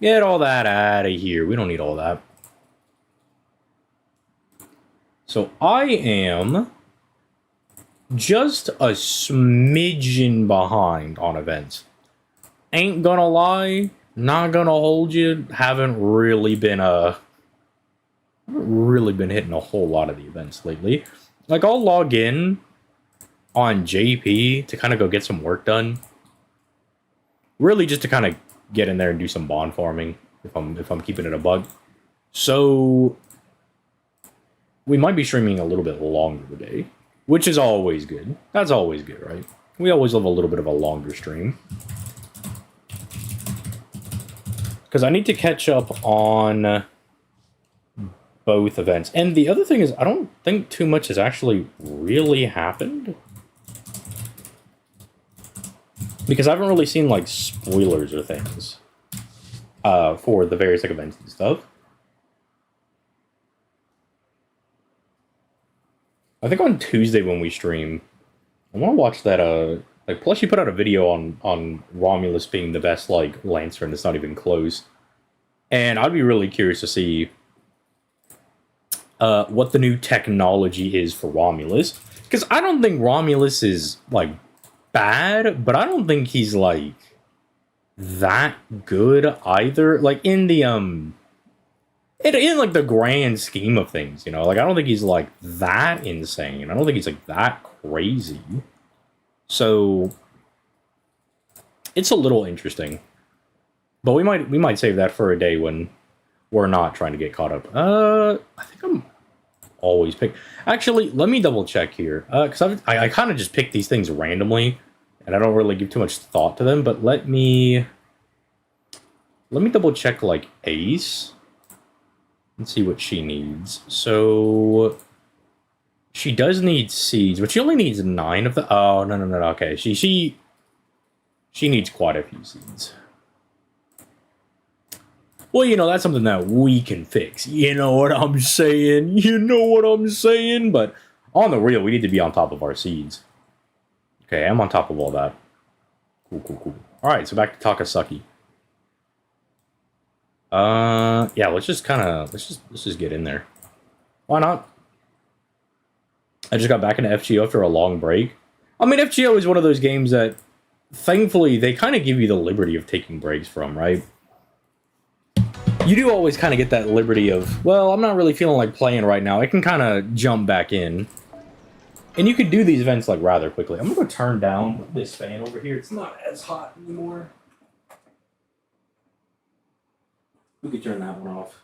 Get all that out of here. We don't need all that. So I am just a smidgen behind on events. Ain't gonna lie, not gonna hold you. Haven't really been hitting a whole lot of the events lately. Like, I'll log in on JP to kind of go get some work done. Really just to kind of get in there and do some bond farming, if I'm keeping it a bug. So we might be streaming a little bit longer today, which is always good. That's always good, right? We always love a little bit of a longer stream. Because I need to catch up on both events. And the other thing is, I don't think too much has actually really happened. Because I haven't really seen, like, spoilers or things for the various, like, events and stuff. I think on Tuesday when we stream, I want to watch that, like, plus you put out a video on Romulus being the best, like, Lancer, and it's not even close. And I'd be really curious to see what the new technology is for Romulus. Because I don't think Romulus is, like, bad, but I don't think he's, like, that good either. Like, in the, in like, the grand scheme of things, you know? Like, I don't think he's, like, that insane. I don't think he's, like, that crazy. So, it's a little interesting. But we might save that for a day when we're not trying to get caught up. I think I'm always pick. Actually, let me double check here, because I kind of just pick these things randomly, and I don't really give too much thought to them. But let me double check, like, Ace and see what she needs. So she does need seeds, but she only needs 9 of the. Oh, no. Okay, she needs quite a few seeds. Well, you know, that's something that we can fix. You know what I'm saying? You know what I'm saying? But on the real, we need to be on top of our seeds. Okay, I'm on top of all that. Cool. Alright, so back to Takasaki. Yeah, let's just get in there. Why not? I just got back into FGO after a long break. I mean, FGO is one of those games that, thankfully, they kind of give you the liberty of taking breaks from, right? You do always kind of get that liberty of, well, I'm not really feeling like playing right now. I can kind of jump back in. And you could do these events, like, rather quickly. I'm going to go turn down this fan over here. It's not as hot anymore. We could turn that one off.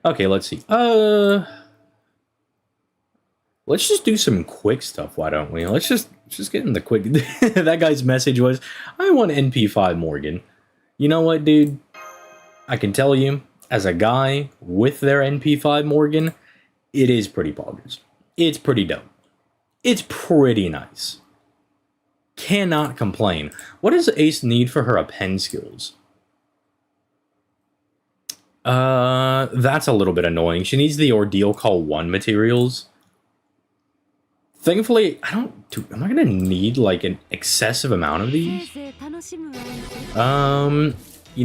Okay, let's see. Let's just do some quick stuff, why don't we? Let's just get in the quick... That guy's message was, I want NP5 Morgan. You know what, dude? I can tell you, as a guy with their NP5 Morgan, it is pretty poggers. It's pretty dope. It's pretty nice. Cannot complain. What does Ace need for her append skills? That's a little bit annoying. She needs the Ordeal Call 1 materials. Thankfully, am I gonna need, like, an excessive amount of these? You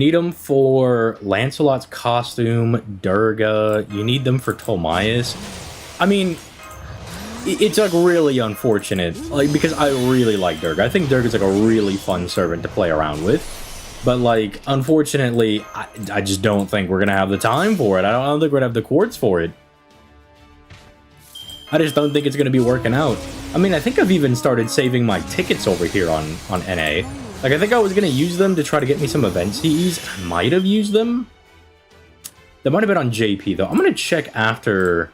need them for Lancelot's costume, Durga. You need them for Tomias. I mean, it's, like, really unfortunate, like, because I really like Durga. I think Durga's, like, a really fun servant to play around with. But, like, unfortunately, I just don't think we're gonna have the time for it. I don't think we're gonna have the quartz for it. I just don't think it's going to be working out. I mean, I think I've even started saving my tickets over here on NA. Like, I think I was going to use them to try to get me some event CEs. I might have used them. That might have been on JP, though. I'm going to check after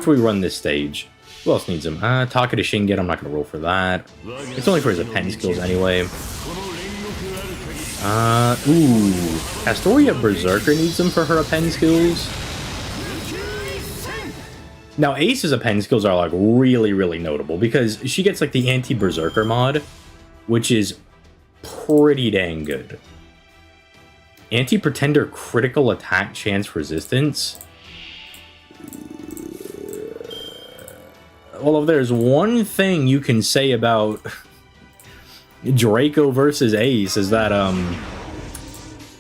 we run this stage. Who else needs them? Taka to Shingen, I'm not going to roll for that. It's only for his append skills anyway. Castoria Berserker needs them for her append skills. Now, Ace's append skills are, like, really, really notable because she gets, like, the anti-Berserker mod, which is pretty dang good. Anti-Pretender critical attack chance resistance. Well, if there's one thing you can say about Draco versus Ace, is that,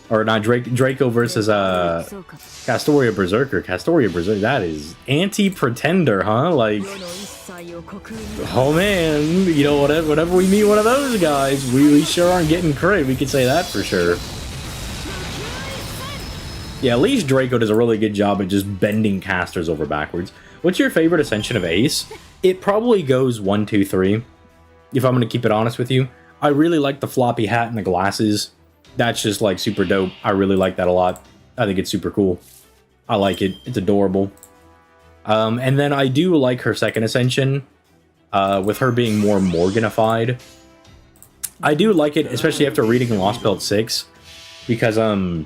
or not, Draco versus, Castoria Berserker. Castoria Berserker, that is anti-pretender, huh? Like, oh man, you know, whatever we meet one of those guys, we sure aren't getting crit, we could say that for sure. Yeah, at least Draco does a really good job at just bending casters over backwards. What's your favorite Ascension of Ace? It probably goes 1, 2, 3, if I'm going to keep it honest with you. I really like the floppy hat and the glasses. That's just, like, super dope. I really like that a lot. I think it's super cool. I like it. It's adorable. And then I do like her second Ascension, with her being more Morganified. I do like it, especially after reading Lost Belt 6, because, you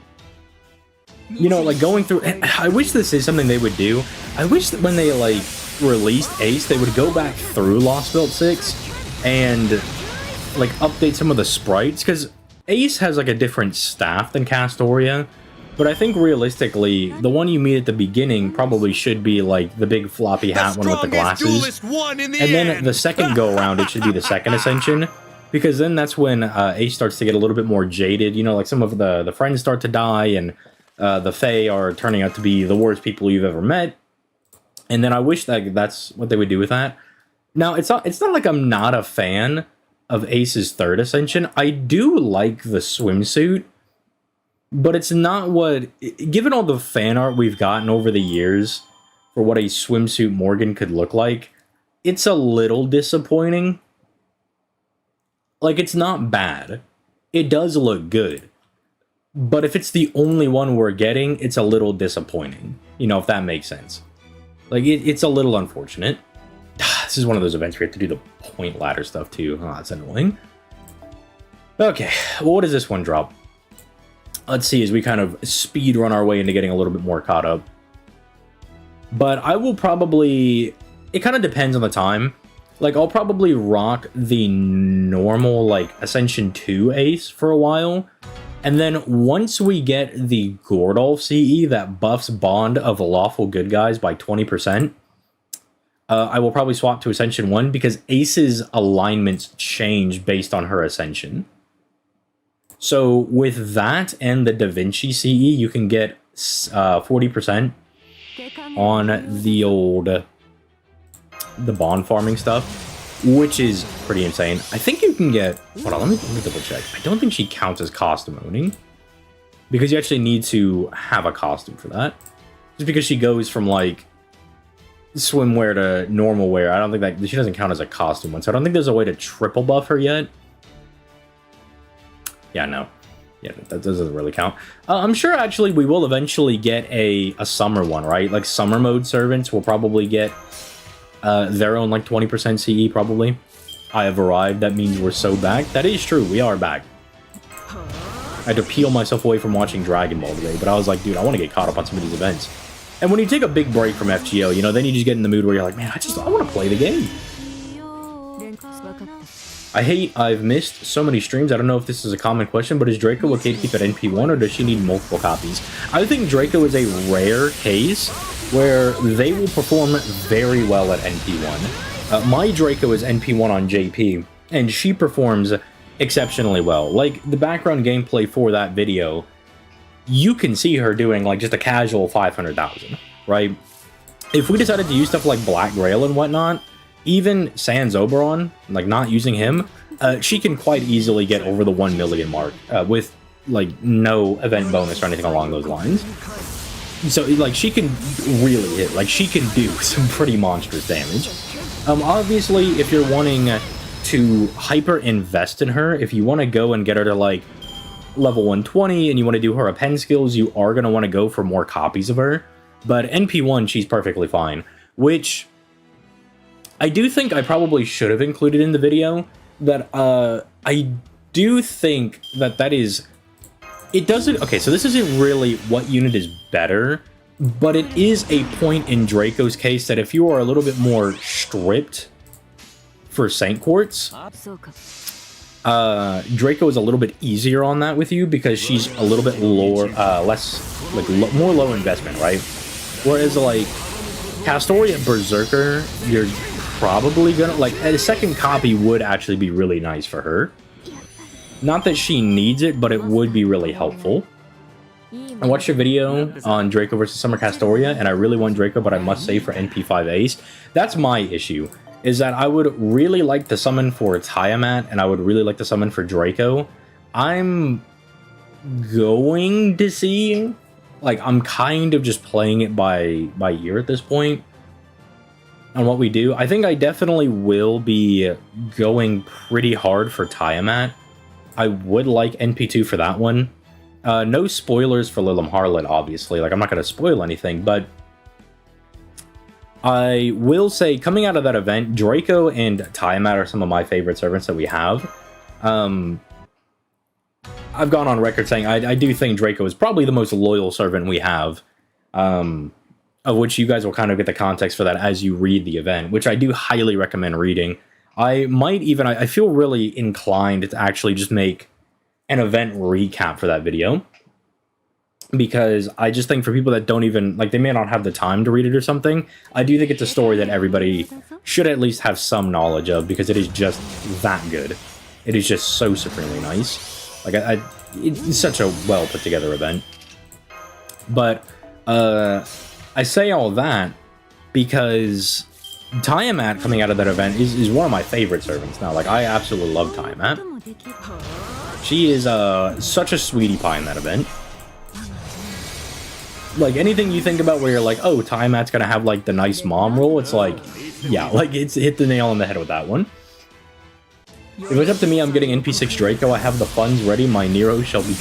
know, like, going through... I wish this is something they would do. I wish that when they, like, released Ace, they would go back through Lost Belt 6 and, like, update some of the sprites, because Ace has, like, a different staff than Castoria, but I think, realistically, the one you meet at the beginning probably should be, like, the big floppy hat one with the glasses. And then the second go-around, it should be the second Ascension, because then that's when Ace starts to get a little bit more jaded. You know, like, some of the friends start to die, and the Fae are turning out to be the worst people you've ever met. And then I wish that that's what they would do with that. Now, it's not like I'm not a fan of Ace's third Ascension. I do like the swimsuit, but it's not what... Given all the fan art we've gotten over the years for what a swimsuit Morgan could look like, it's a little disappointing. Like, it's not bad. It does look good. But if it's the only one we're getting, it's a little disappointing. You know, if that makes sense. Like, it's a little unfortunate. This is one of those events where you have to do the point ladder stuff, too. Oh, that's annoying. Okay, well, what does this one drop? Let's see, as we kind of speed run our way into getting a little bit more caught up. But I will probably... It kind of depends on the time. Like, I'll probably rock the normal, like, Ascension 2 Ace for a while. And then once we get the Gordolf CE that buffs Bond of Lawful Good Guys by 20%, I will probably swap to Ascension 1 because Ace's alignments change based on her Ascension. So with that and the Da Vinci CE, you can get 40% on the old... the Bond farming stuff, which is pretty insane. I think you can get... Hold on, let me double check. I don't think she counts as costume owning, because you actually need to have a costume for that. Just because she goes from, like, swimwear to normal wear, I don't think that... She doesn't count as a costume one, so I don't think there's a way to triple buff her yet. Yeah, no. Yeah, that doesn't really count. I'm sure, actually, we will eventually get a summer one, right? Like, summer mode servants will probably get... their own, like, 20% CE, probably. I have arrived. That means we're so back. That is true. We are back. I had to peel myself away from watching Dragon Ball today, but I was like, dude, I want to get caught up on some of these events. And when you take a big break from FGO, you know, then you just get in the mood where you're like, man, I want to play the game. I've missed so many streams. I don't know if this is a common question, but is Draco okay to keep at NP1, or does she need multiple copies? I think Draco is a rare case where they will perform very well at NP1. My Draco is NP1 on JP, and she performs exceptionally well. Like, the background gameplay for that video, you can see her doing, like, just a casual 500,000, right? If we decided to use stuff like Black Grail and whatnot, even Sans Oberon, like, not using him, she can quite easily get over the 1 million mark with, like, no event bonus or anything along those lines. So, like, she can really hit. Like, she can do some pretty monstrous damage. Obviously, if you're wanting to hyper-invest in her, if you want to go and get her to, like, level 120 and you want to do her append skills, you are going to want to go for more copies of her. But NP1, she's perfectly fine. Which, I do think I probably should have included in the video, that I do think that is... It doesn't... Okay, so this isn't really what unit is better, but it is a point in Draco's case that if you are a little bit more stripped for Saint Quartz, Draco is a little bit easier on that with you because she's a little bit lower, more low investment, right? Whereas, like, Castoria Berserker, you're probably gonna... Like, a second copy would actually be really nice for her. Not that she needs it, but it would be really helpful. I watched a video on Draco versus Summer Castoria, and I really want Draco, but I must say for NP5 Ace. That's my issue, is that I would really like to summon for Tiamat, and I would really like to summon for Draco. I'm going to see, like, I'm kind of just playing it by ear at this point on what we do. I think I definitely will be going pretty hard for Tiamat. I would like NP2 for that one. No spoilers for Lilim Harlot, obviously. Like, I'm not going to spoil anything, but I will say, coming out of that event, Draco and Tiamat are some of my favorite servants that we have. I've gone on record saying I do think Draco is probably the most loyal servant we have, of which you guys will kind of get the context for that as you read the event, which I do highly recommend reading. I might even, I feel really inclined to actually just make an event recap for that video, because I just think for people that don't even, like, they may not have the time to read it or something, I do think it's a story that everybody should at least have some knowledge of, because it is just that good. It is just so supremely nice. Like, it's such a well put together event. But I say all that because Tiamat coming out of that event is one of my favorite servants now. Like, I absolutely love Tiamat. She is such a sweetie pie in that event. Like, anything you think about where you're like, oh, Tiamat's gonna have, like, the nice mom role, it's like, yeah, like, it's hit the nail on the head with that one. If it's up to me, I'm getting NP6 Draco. I have the funds ready. My Nero shall be...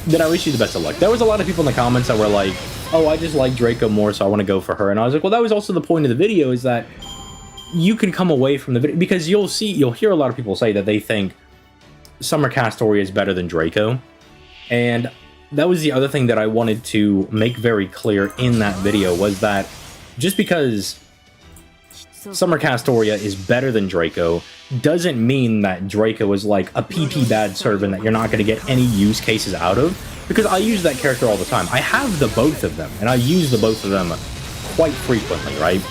Then I wish you the best of luck. There was a lot of people in the comments that were like, oh, I just like Draco more, so I want to go for her. And I was like, well, that was also the point of the video, is that you can come away from the video, because you'll hear a lot of people say that they think Summer Castoria is better than Draco. And that was the other thing that I wanted to make very clear in that video, was that just because Summer Castoria is better than Draco doesn't mean that Draco is like a PP bad servant that you're not going to get any use cases out of, because I use that character all the time. I have the both of them, and I use the both of them quite frequently, right?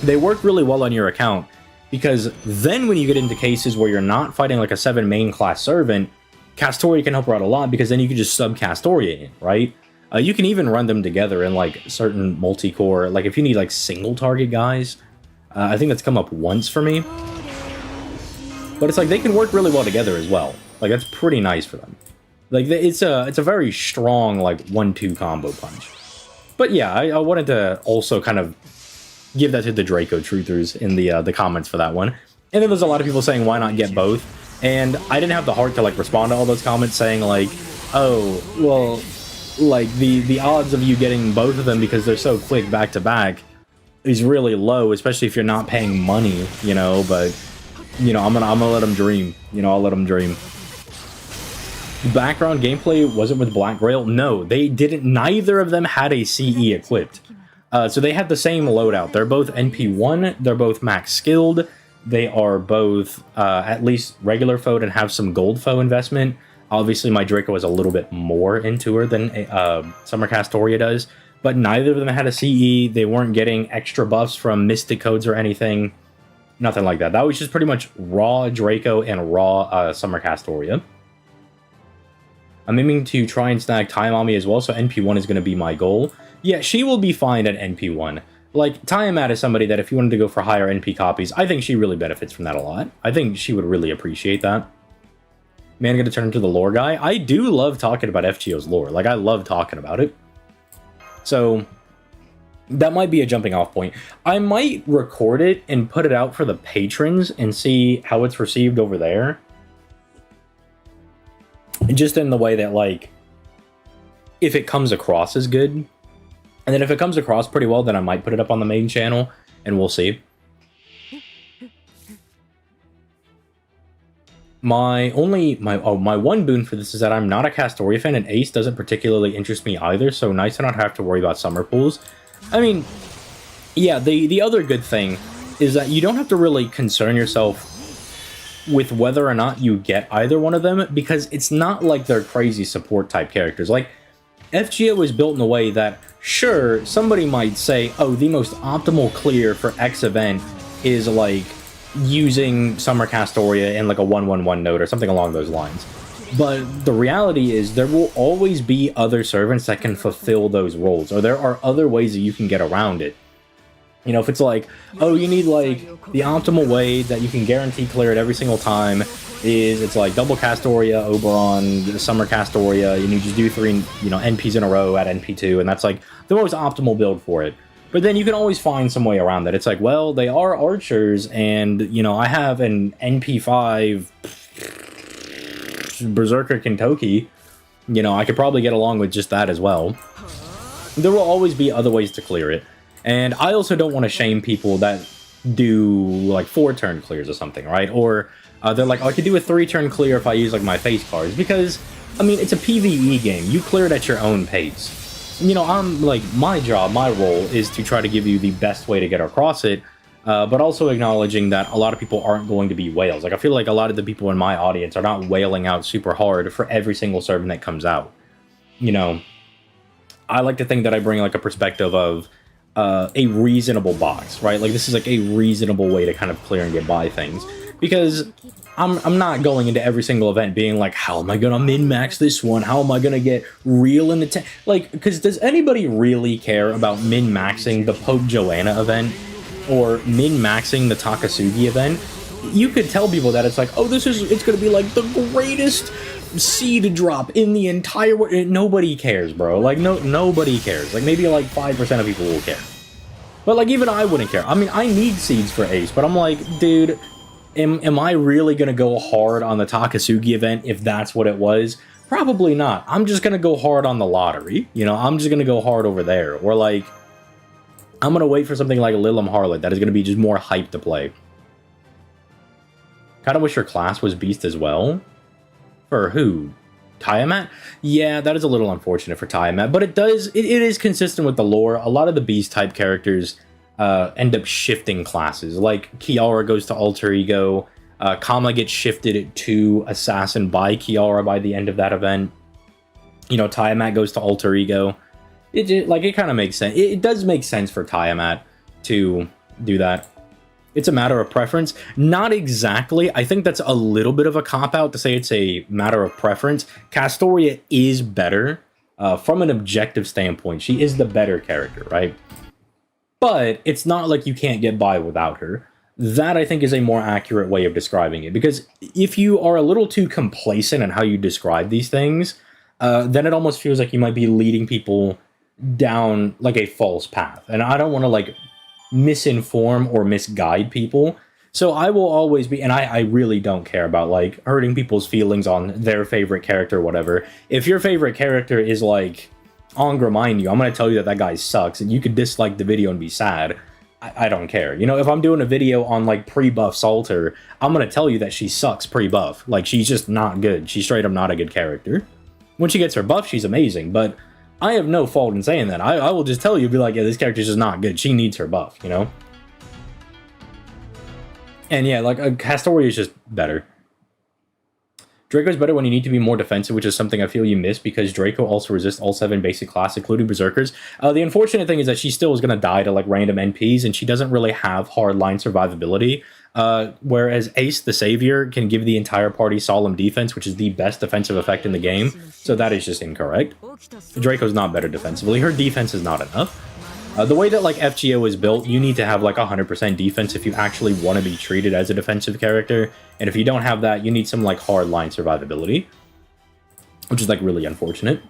They work really well on your account, because then when you get into cases where you're not fighting like a 7 main class servant, Castoria can help her out a lot, because then you can just sub Castoria in, right? You can even run them together in like certain multi-core, like if you need like single target guys. I think that's come up once for me. But it's like they can work really well together as well. Like, that's pretty nice for them. Like, it's a very strong, like, 1-2 combo punch. But yeah, I wanted to also kind of give that to the Draco truthers in the comments for that one. And then there's a lot of people saying, why not get both? And I didn't have the heart to, like, respond to all those comments saying, like, oh, well, like, the odds of you getting both of them because they're so quick back-to-back is really low, especially if you're not paying money, you know, but, you know, I'm gonna let them dream. You know, I'll let them dream. Background gameplay wasn't with Black Grail? No, they didn't. Neither of them had a CE equipped. So they had the same loadout. They're both NP1, they're both max skilled, they are both at least regular foe and have some gold foe investment. Obviously, my Draco is a little bit more into her than Summer Castoria does, but neither of them had a CE. They weren't getting extra buffs from Mystic Codes or anything. Nothing like that. That was just pretty much raw Draco and raw Summer Castoria. I'm aiming to try and snag Tiamami as well, so NP1 is going to be my goal. Yeah, she will be fine at NP1. Like, Tiamat is somebody that if you wanted to go for higher NP copies, I think she really benefits from that a lot. I think she would really appreciate that. Man, going to turn into the lore guy. I do love talking about FGO's lore. Like, I love talking about it. So, that might be a jumping off point. I might record it and put it out for the patrons and see how it's received over there. Just in the way that, like, if it comes across as good. And then if it comes across pretty well, then I might put it up on the main channel, and we'll see. My one boon for this is that I'm not a Castoria fan, and Ace doesn't particularly interest me either, so nice to not have to worry about summer pools. I mean, yeah, the other good thing is that you don't have to really concern yourself with whether or not you get either one of them, because it's not like they're crazy support type characters. Like, FGO is built in a way that, sure, somebody might say, oh, the most optimal clear for X event is like using Summer Castoria in like a 111 node or something along those lines. But the reality is there will always be other servants that can fulfill those roles, or there are other ways that you can get around it. You know, if it's like, oh, you need like the optimal way that you can guarantee clear it every single time is it's like double Castoria, Oberon, Summer Castoria, and you just do 3, you know, NPs in a row at NP2, and that's like the most optimal build for it. But then you can always find some way around that. It's like, well, they are archers, and, you know, I have an NP5 Berserker Kentucky. You know, I could probably get along with just that as well. There will always be other ways to clear it. And I also don't want to shame people that do, like, 4-turn clears or something, right? Or they're like, oh, I could do a 3-turn clear if I use, like, my face cards. Because, I mean, it's a PvE game. You clear it at your own pace. You know, I'm like, my job, my role is to try to give you the best way to get across it, but also acknowledging that a lot of people aren't going to be whales. Like, I feel like a lot of the people in my audience are not whaling out super hard for every single servant that comes out. You know, I like to think that I bring, like, a perspective of a reasonable box, right? Like, this is, like, a reasonable way to kind of clear and get by things. Because I'm not going into every single event being like, how am I gonna min-max this one? How am I gonna get real in the tank? Like, because does anybody really care about min-maxing the Pope Joanna event? Or min-maxing the Takasugi event? You could tell people that it's like, oh, it's gonna be like the greatest seed drop in the entire world. Nobody cares, bro. Like, nobody cares. Like, maybe like 5% of people will care. But like, even I wouldn't care. I mean, I need seeds for Ace, but I'm like, dude, am I really going to go hard on the Takasugi event if that's what it was? Probably not. I'm just going to go hard on the lottery. You know, I'm just going to go hard over there. Or like, I'm going to wait for something like Lilim Harlot that is going to be just more hype to play. Kind of wish her class was Beast as well. For who? Tiamat? Yeah, that is a little unfortunate for Tiamat, but it is consistent with the lore. A lot of the Beast type characters end up shifting classes. Like, Kiara goes to Alter Ego. Kama gets shifted to Assassin by Kiara by the end of that event. You know, Tiamat goes to Alter Ego. It kind of makes sense. It does make sense for Tiamat to do that. It's a matter of preference. Not exactly. I think that's a little bit of a cop-out to say it's a matter of preference. Castoria is better from an objective standpoint. She is the better character, right? But it's not like you can't get by without her. That, I think, is a more accurate way of describing it. Because if you are a little too complacent in how you describe these things, then it almost feels like you might be leading people down, like, a false path. And I don't want to, like, misinform or misguide people. So I will always be, and I really don't care about, like, hurting people's feelings on their favorite character or whatever. If your favorite character is, like, Angra, mind you, I'm going to tell you that guy sucks, and you could dislike the video and be sad. I don't care. You know, if I'm doing a video on, like, pre-buff Salter, I'm going to tell you that she sucks pre-buff. Like, she's just not good. She's straight up not a good character. When she gets her buff, she's amazing, but I have no fault in saying that. I will just tell you, be like, yeah, this character's just not good. She needs her buff, you know? And yeah, like, Castoria is just better. Draco's better when you need to be more defensive, which is something I feel you miss, because Draco also resists all 7 basic class, including Berserkers. The unfortunate thing is that she still is going to die to, like, random NPs, and she doesn't really have hardline survivability. Whereas Ace the Savior can give the entire party solemn defense, which is the best defensive effect in the game, so that is just incorrect. Draco's not better defensively. Her defense is not enough. The way that, like, FGO is built, you need to have, like, 100% defense if you actually want to be treated as a defensive character, and if you don't have that, you need some, like, hardline survivability, which is, like, really unfortunate.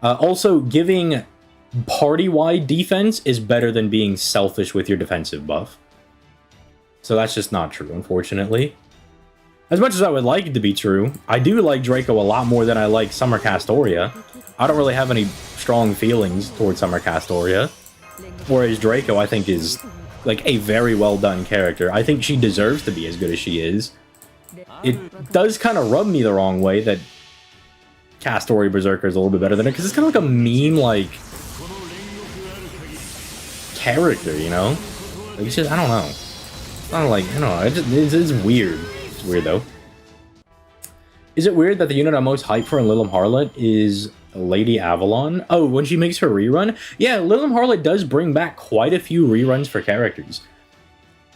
Also, giving party-wide defense is better than being selfish with your defensive buff. So that's just not true, unfortunately. As much as I would like it to be true, I do like Draco a lot more than I like Summer Castoria. I don't really have any strong feelings towards Summer Castoria. Whereas Draco, I think, is, like, a very well done character. I think she deserves to be as good as she is. It does kind of rub me the wrong way that Castoria Berserker is a little bit better than her, because it's kind of like a meme, like, character, you know? Like, it's just, I don't know. I don't know, it's weird. It's weird, though. Is it weird that the unit I'm most hyped for in Lilim Harlot is Lady Avalon? Oh, when she makes her rerun? Yeah, Lilim Harlot does bring back quite a few reruns for characters.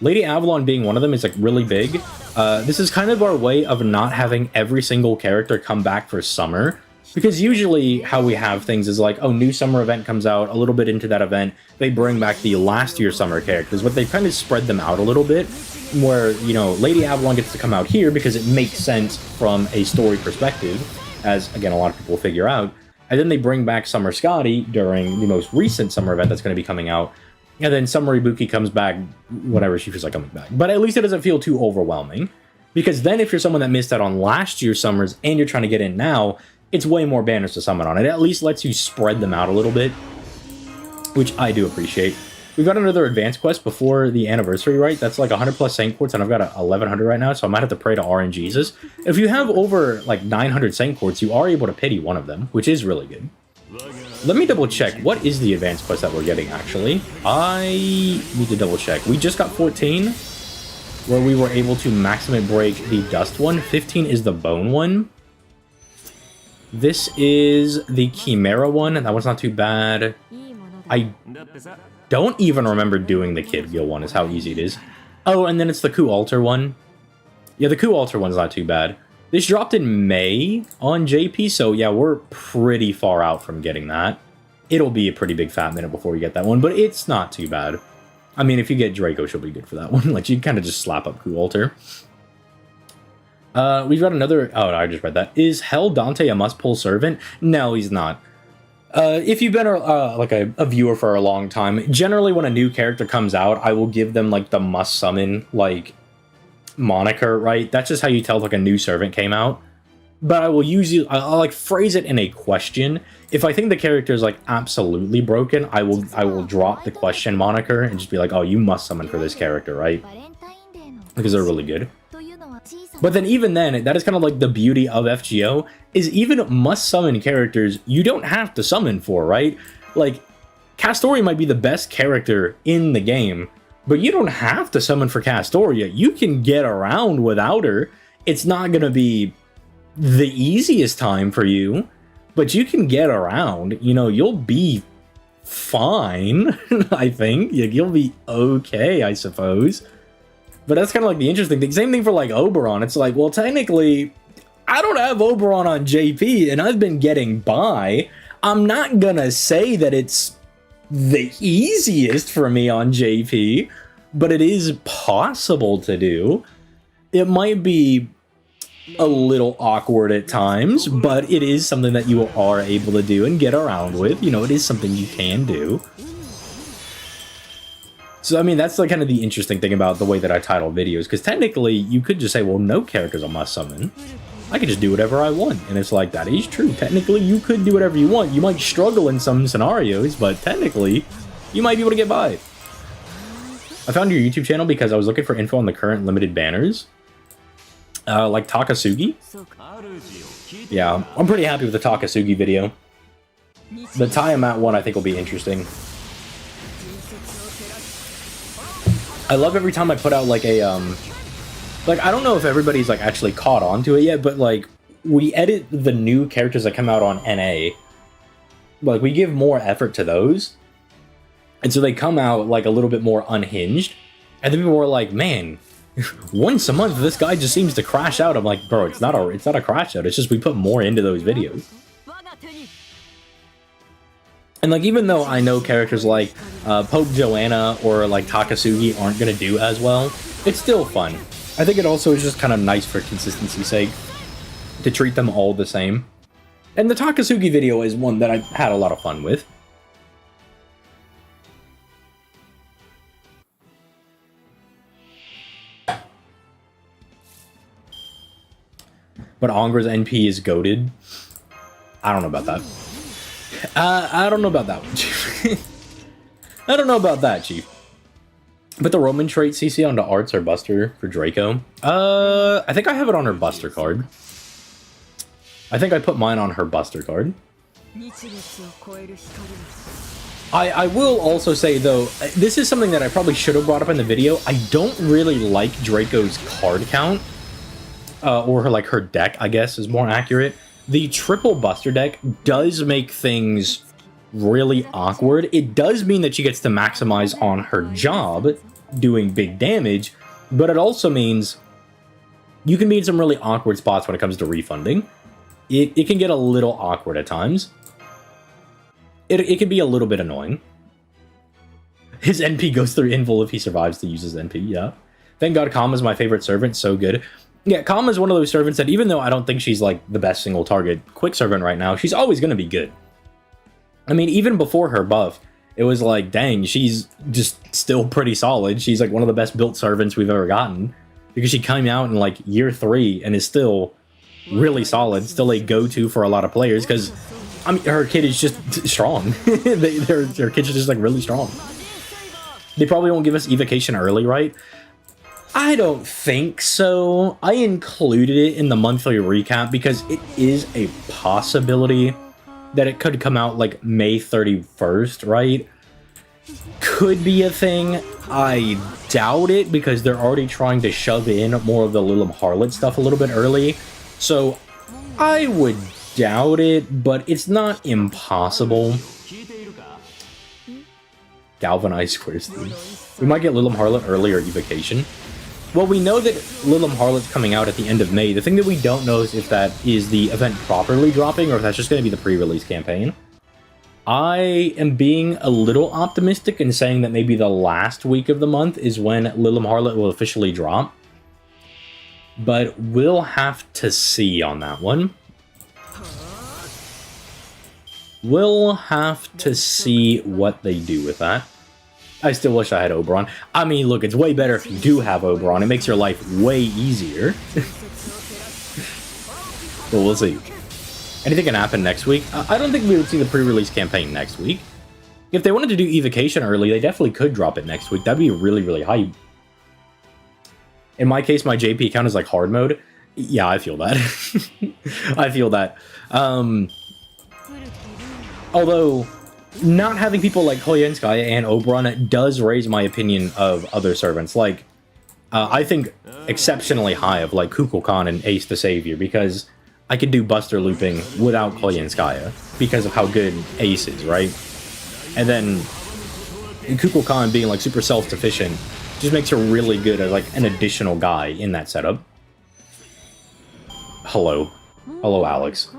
Lady Avalon being one of them is like really big. This is kind of our way of not having every single character come back for summer. Because usually how we have things is like, oh, new summer event comes out, a little bit into that event, they bring back the last year summer characters, but they kind of spread them out a little bit, where, you know, Lady Avalon gets to come out here because it makes sense from a story perspective, as, again, a lot of people figure out, and then they bring back Summer Scotty during the most recent summer event that's going to be coming out, and then Summer Ibuki comes back whenever she feels like coming back. But at least it doesn't feel too overwhelming, because then if you're someone that missed out on last year's summers and you're trying to get in now, it's way more banners to summon on. It at least lets you spread them out a little bit, which I do appreciate. We've got another advanced quest before the anniversary, right? That's like 100 plus Saint Quartz, and I've got 1100 right now, so I might have to pray to RNGesus. If you have over like 900 Saint Quartz, you are able to pity one of them, which is really good. Let me double check. What is the advanced quest that we're getting, actually? I need to double check. We just got 14, where we were able to maximum break the dust one. 15 is the bone one. This is the Chimera one, and that one's not too bad. I don't even remember doing the Kid Gill one, is how easy it is. Oh, and then it's the Coup Altar one. Yeah, the Coup Altar one's not too bad. This dropped in May on JP, so yeah, we're pretty far out from getting that. It'll be a pretty big fat minute before we get that one, but it's not too bad. I mean, if you get Draco, she'll be good for that one. Like, you kind of just slap up Coup Altar. We've got another... Oh, I just read that. Is Hell Dante a must-pull servant? No, he's not. If you've been like a viewer for a long time, generally when a new character comes out, I will give them like the must-summon like moniker, right? That's just how you tell like a new servant came out. But I will I'll like phrase it in a question. If I think the character is like absolutely broken, I will drop the question moniker and just be like, oh, you must summon for this character, right? Because they're really good. But then even then, that is kind of like the beauty of FGO, is even must-summon characters you don't have to summon for, right? Like, Castoria might be the best character in the game, but you don't have to summon for Castoria. You can get around without her. It's not going to be the easiest time for you, but you can get around. You know, you'll be fine, I think. You'll be okay, I suppose. But that's kind of like the interesting thing. Same thing for like Oberon. It's like, well, technically, I don't have Oberon on JP, and I've been getting by. I'm not gonna say that it's the easiest for me on JP, but it is possible to do. It might be a little awkward at times, but it is something that you are able to do and get around with. You know, it is something you can do. So, I mean, that's like kind of the interesting thing about the way that I title videos, because technically you could just say, well, no character's a must summon. I could just do whatever I want. And it's like, that is true. Technically, you could do whatever you want. You might struggle in some scenarios, but technically, you might be able to get by. I found your YouTube channel because I was looking for info on the current limited banners. Like Takasugi. Yeah, I'm pretty happy with the Takasugi video. The Tiamat one I think will be interesting. I love every time I put out like a, like, I don't know if everybody's like actually caught on to it yet, but like, we edit the new characters that come out on NA. Like, we give more effort to those. And so they come out like a little bit more unhinged. And then people were like, man, once a month this guy just seems to crash out. I'm like, bro, it's not a crash out. It's just we put more into those videos. And like, even though I know characters like Pope Joanna or like Takasugi aren't going to do as well, it's still fun. I think it also is just kind of nice for consistency's sake to treat them all the same. And the Takasugi video is one that I had a lot of fun with. But Ongra's NP is goated. I don't know about that. I don't know about that one, Chief. I don't know about that, Chief. But the Roman trait CC onto Arts or Buster for Draco. I think I have it on her Buster card. I think I put mine on her Buster card. I will also say, though, this is something that I probably should have brought up in the video. I don't really like Draco's card count. Or her deck, I guess, is more accurate. The triple Buster deck does make things really awkward. It does mean that she gets to maximize on her job, doing big damage, but it also means you can be in some really awkward spots when it comes to refunding. It can get a little awkward at times. It can be a little bit annoying. His NP goes through invul if he survives to use his NP, yeah. Thank God Kama's my favorite servant, so good. Yeah, Kama's one of those servants that even though I don't think she's like the best single target quick servant right now, she's always going to be good. I mean, even before her buff, it was like, dang, she's just still pretty solid. She's like one of the best built servants we've ever gotten. Because she came out in like year 3 and is still really solid, still a go-to for a lot of players because, I mean, her kid is just strong. Their kids are just like really strong. They probably won't give us evocation early, right? I don't think so. I included it in the monthly recap because it is a possibility that it could come out like May 31st, right? Could be a thing. I doubt it because they're already trying to shove in more of the Lilim Harlot stuff a little bit early. So I would doubt it, but it's not impossible. Galvanized Squares theme. We might get Lilim Harlot earlier evocation. Well, we know that Lilim Harlot's coming out at the end of May. The thing that we don't know is if that is the event properly dropping or if that's just going to be the pre-release campaign. I am being a little optimistic in saying that maybe the last week of the month is when Lilim Harlot will officially drop. But we'll have to see on that one. We'll have to see what they do with that. I still wish I had Oberon. I mean, look, it's way better if you do have Oberon. It makes your life way easier. But we'll see. Anything can happen next week. I don't think we would see the pre-release campaign next week. If they wanted to do evocation early, they definitely could drop it next week. That'd be really, really hype. In my case, my JP account is like hard mode. Yeah, I feel that. I feel that. Although, not having people like Hoyenskaya and Oberon does raise my opinion of other servants. Like, I think exceptionally high of like Kukulkan and Ace the Savior because I could do Buster looping without Koyenskaya because of how good Ace is, right? And then Kukulkan being like super self-sufficient just makes her really good as like an additional guy in that setup. Hello. Hello, Alex.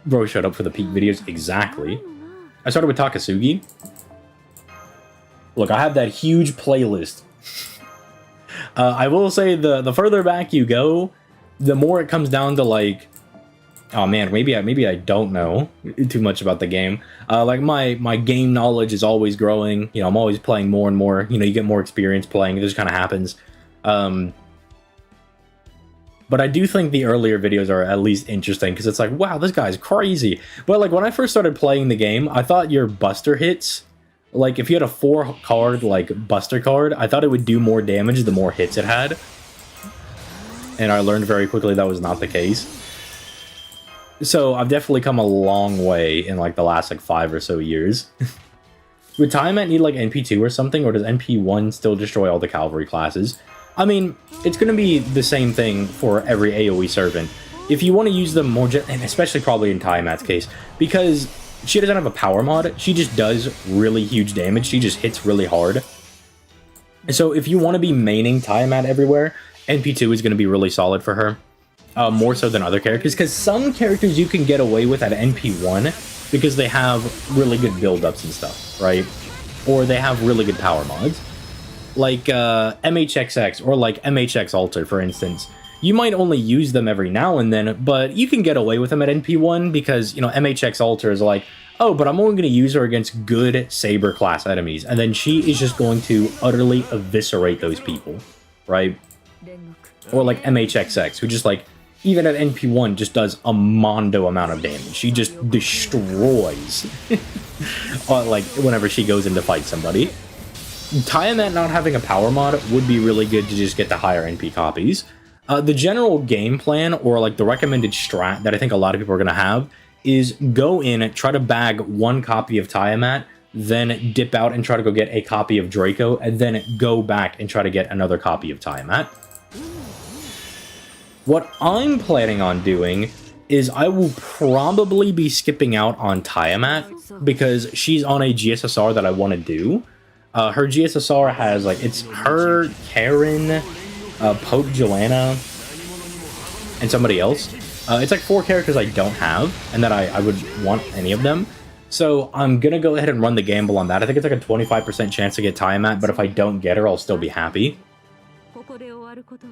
Bro showed up for the peak videos. Exactly. I started with Takasugi. Look, I have that huge playlist. I will say the further back you go, the more it comes down to like, oh man, maybe I don't know too much about the game. Like my game knowledge is always growing. You know, I'm always playing more and more. You know, you get more experience playing. It just kind of happens. But I do think the earlier videos are at least interesting because it's like, wow, this guy's crazy. But like when I first started playing the game, I thought your Buster hits, like if you had a 4-card like Buster card, I thought it would do more damage the more hits it had. And I learned very quickly that was not the case. So I've definitely come a long way in like the last like 5 or so years. Would Tiamat need like NP2 or something, or does NP1 still destroy all the cavalry classes? I mean, it's going to be the same thing for every AoE servant. If you want to use them more, and especially probably in Tiamat's case, because she doesn't have a power mod, she just does really huge damage, she just hits really hard. So if you want to be maining Tiamat everywhere, NP2 is going to be really solid for her. More so than other characters, because some characters you can get away with at NP1 because they have really good build-ups and stuff, right? Or they have really good power mods. Like MHXX or like MHX Alter, for instance. You might only use them every now and then, but you can get away with them at NP1 because, you know, MHX Alter is like, oh, but I'm only going to use her against good Saber class enemies, and then she is just going to utterly eviscerate those people, right? Or like MHXX, who just like, even at NP1, just does a mondo amount of damage. She just destroys, like, whenever she goes in to fight somebody. Tiamat not having a power mod would be really good to just get the higher NP copies. The general game plan, or like the recommended strat that I think a lot of people are going to have, is go in, try to bag 1 copy of Tiamat, then dip out and try to go get a copy of Draco, and then go back and try to get another copy of Tiamat. What I'm planning on doing is I will probably be skipping out on Tiamat because she's on a GSSR that I want to do. Her GSSR has, like, it's her, Karen, Pope Joanna, and somebody else. It's like 4 characters I don't have, and that I would want any of them. So I'm going to go ahead and run the gamble on that. I think it's like a 25% chance to get Tiamat, but if I don't get her, I'll still be happy.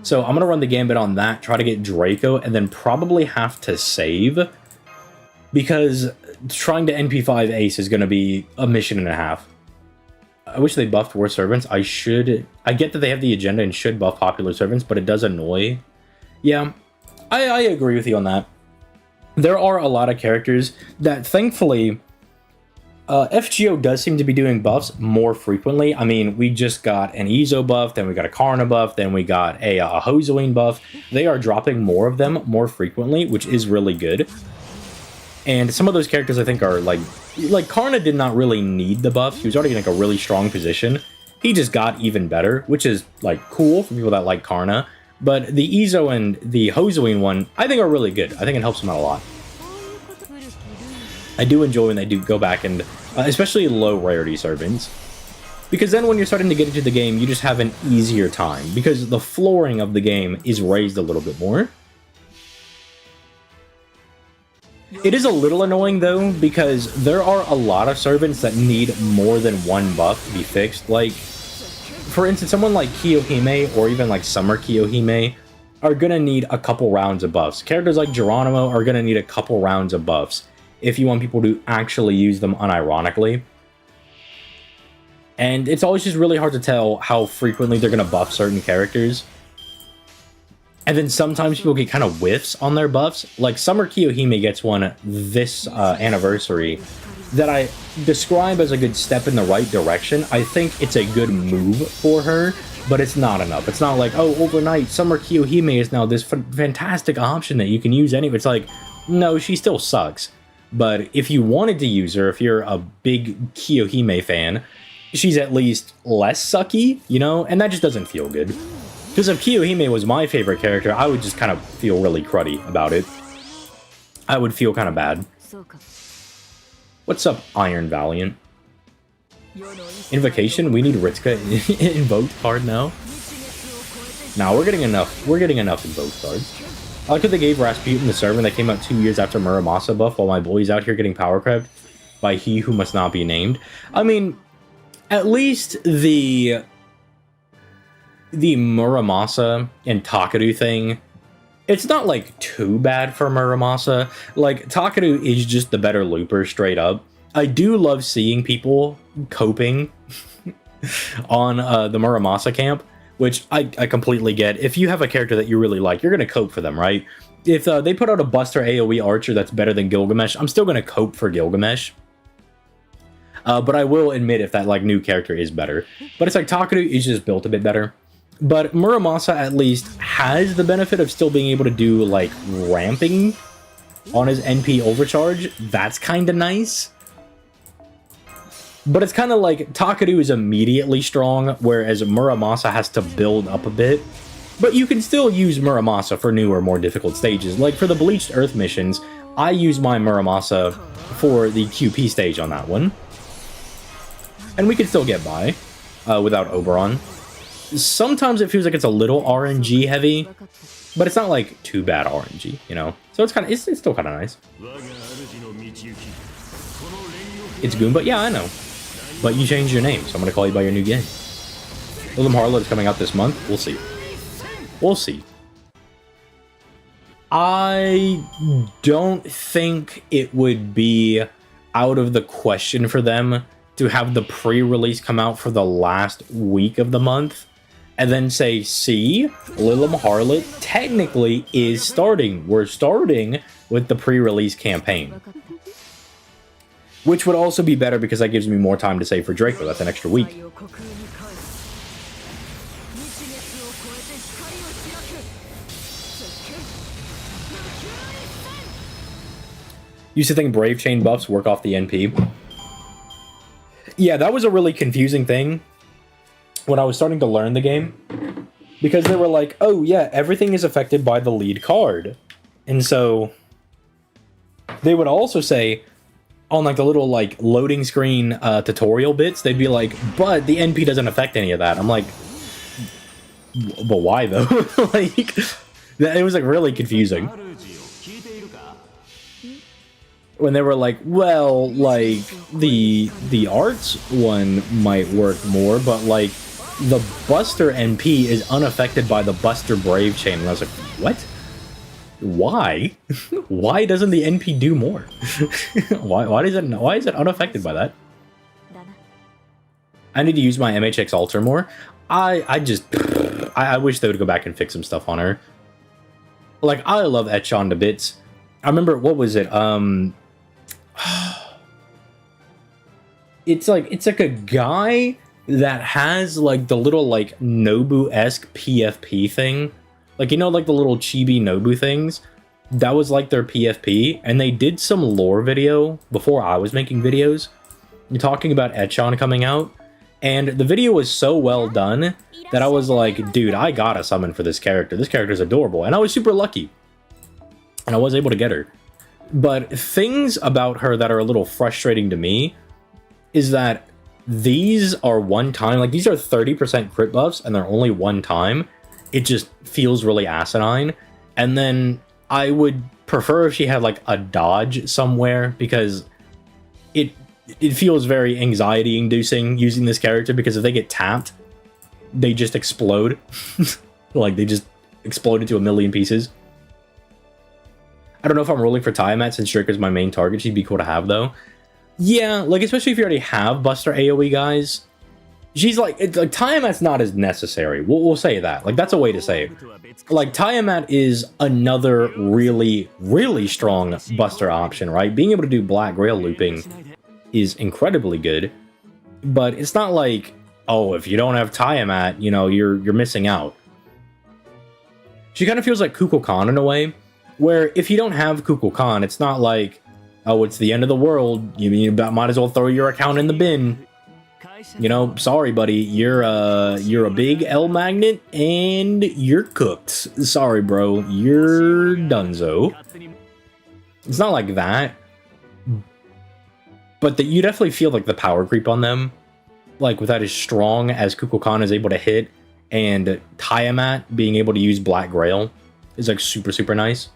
So I'm going to run the gambit on that, try to get Draco, and then probably have to save. Because trying to NP5 Ace is going to be a mission and a half. I wish they buffed War Servants. I get that they have the agenda and should buff Popular Servants, but it does annoy. Yeah, I agree with you on that. There are a lot of characters that, thankfully, FGO does seem to be doing buffs more frequently. I mean, we just got an Ezo buff, then we got a Karna buff, then we got a Hozoin buff. They are dropping more of them more frequently, which is really good. And some of those characters, I think, are like Karna did not really need the buff. He was already in like a really strong position. He just got even better, which is like cool for people that like Karna. But the Ezo and the Hozoin one, I think, are really good. I think it helps them out a lot. I do enjoy when they do go back and, especially low rarity servants. Because then when you're starting to get into the game, you just have an easier time. Because the flooring of the game is raised a little bit more. It is a little annoying, though, because there are a lot of servants that need more than one buff to be fixed. Like, for instance, someone like Kiyohime, or even like Summer Kiyohime, are going to need a couple rounds of buffs. Characters like Geronimo are going to need a couple rounds of buffs if you want people to actually use them unironically. And it's always just really hard to tell how frequently they're going to buff certain characters. And then sometimes people get kind of whiffs on their buffs. Like Summer Kiyohime gets one this anniversary that I describe as a good step in the right direction. I think it's a good move for her, but it's not enough. It's not like, oh, overnight, Summer Kiyohime is now this fantastic option that you can use anyway. It's like, no, she still sucks. But if you wanted to use her, if you're a big Kiyohime fan, she's at least less sucky, you know? And that just doesn't feel good. Because if Kiyohime was my favorite character, I would just kind of feel really cruddy about it. I would feel kind of bad. What's up, Iron Valiant? Invocation? We need Ritzka invoked card now. Now we're getting enough. We're getting enough invoked cards. I like how they gave Rasputin the servant that came out 2 years after Muramasa buff, while my boy's out here getting power crept by he who must not be named. I mean, at least the Muramasa and Takaru thing, it's not like too bad for Muramasa. Like, Takaru is just the better looper straight up. I do love seeing people coping on the Muramasa camp, which I completely get. If you have a character that you really like, you're going to cope for them, right? If they put out a Buster AoE Archer that's better than Gilgamesh, I'm still going to cope for Gilgamesh. But I will admit if that like new character is better. But it's like Takaru is just built a bit better. But Muramasa at least has the benefit of still being able to do like ramping on his NP overcharge. That's kind of nice. But it's kind of like Takaru is immediately strong, whereas Muramasa has to build up a bit. But you can still use Muramasa for newer, more difficult stages. Like for the Bleached Earth missions, I use my Muramasa for the QP stage on that one. And we can still get by without Oberon. Sometimes it feels like it's a little RNG heavy, but it's not like too bad RNG, you know? So it's kind of, it's still kind of nice. It's Goomba? Yeah, I know. But you changed your name, so I'm going to call you by your new game. Willem Harlow is coming out this month. We'll see. We'll see. I don't think it would be out of the question for them to have the pre-release come out for the last week of the month and then say, see, Lilum Harlot technically is starting. We're starting with the pre-release campaign. Which would also be better because that gives me more time to save for Draco. That's an extra week. Used to think Brave Chain buffs work off the NP. Yeah, that was a really confusing thing when I was starting to learn the game. Because they were like, oh yeah, everything is affected by the lead card. And so they would also say, on like the little like loading screen tutorial bits, they'd be like, but the NP doesn't affect any of that. I'm like, but why though? Like, it was like really confusing. When they were like, well, like the arts one might work more, but like the Buster NP is unaffected by the Buster Brave chain. And I was like, what? Why? Why doesn't the NP do more? why is it unaffected by that? I need to use my MHX alter more. I wish they would go back and fix some stuff on her. Like, I love Echon to bits. I remember, what was it? It's like a guy that has like the little like Nobu-esque PFP thing. Like, you know, like the little chibi Nobu things? That was like their PFP, and they did some lore video before I was making videos talking about Echon coming out, and the video was so well done that I was like, dude, I gotta summon for this character. This character is adorable, and I was super lucky, and I was able to get her. But things about her that are a little frustrating to me is that these are one time, like these are 30% crit buffs, and they're only one time. It just feels really asinine. And then I would prefer if she had like a dodge somewhere, because it feels very anxiety inducing using this character, because if they get tapped, they just explode. Like they just explode into a million pieces. I don't know if I'm rolling for Tiamat since Draco is my main target. She'd be cool to have though. Yeah, like especially if you already have Buster AoE guys. She's like, Tiamat's not as necessary. We'll say that. Like, that's a way to say it. Like, Tiamat is another really, really strong Buster option, right? Being able to do Black Grail looping is incredibly good. But it's not like, oh, if you don't have Tiamat, you know, you're missing out. She kind of feels like Kukulkan in a way, where if you don't have Kukulkan, it's not like, oh, it's the end of the world. You might as well throw your account in the bin. You know, sorry, buddy, you're a big L magnet and you're cooked. Sorry, bro, you're donezo. It's not like that, but that you definitely feel like the power creep on them, like with that as strong as Kukulkan is able to hit, and Tiamat being able to use Black Grail is like super nice.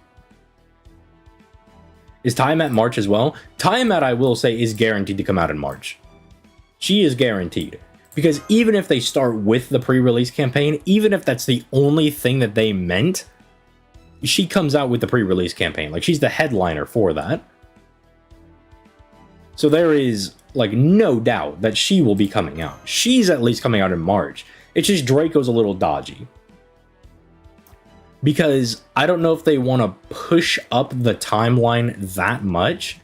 Is Tiamat March as well? Tiamat, I will say, is guaranteed to come out in March. She is guaranteed, because even if they start with the pre-release campaign, even if that's the only thing that they meant, she comes out with the pre-release campaign. Like, she's the headliner for that. So there is, like, no doubt that she will be coming out. She's at least coming out in March. It's just Draco's a little dodgy. Because I don't know if they want to push up the timeline that much,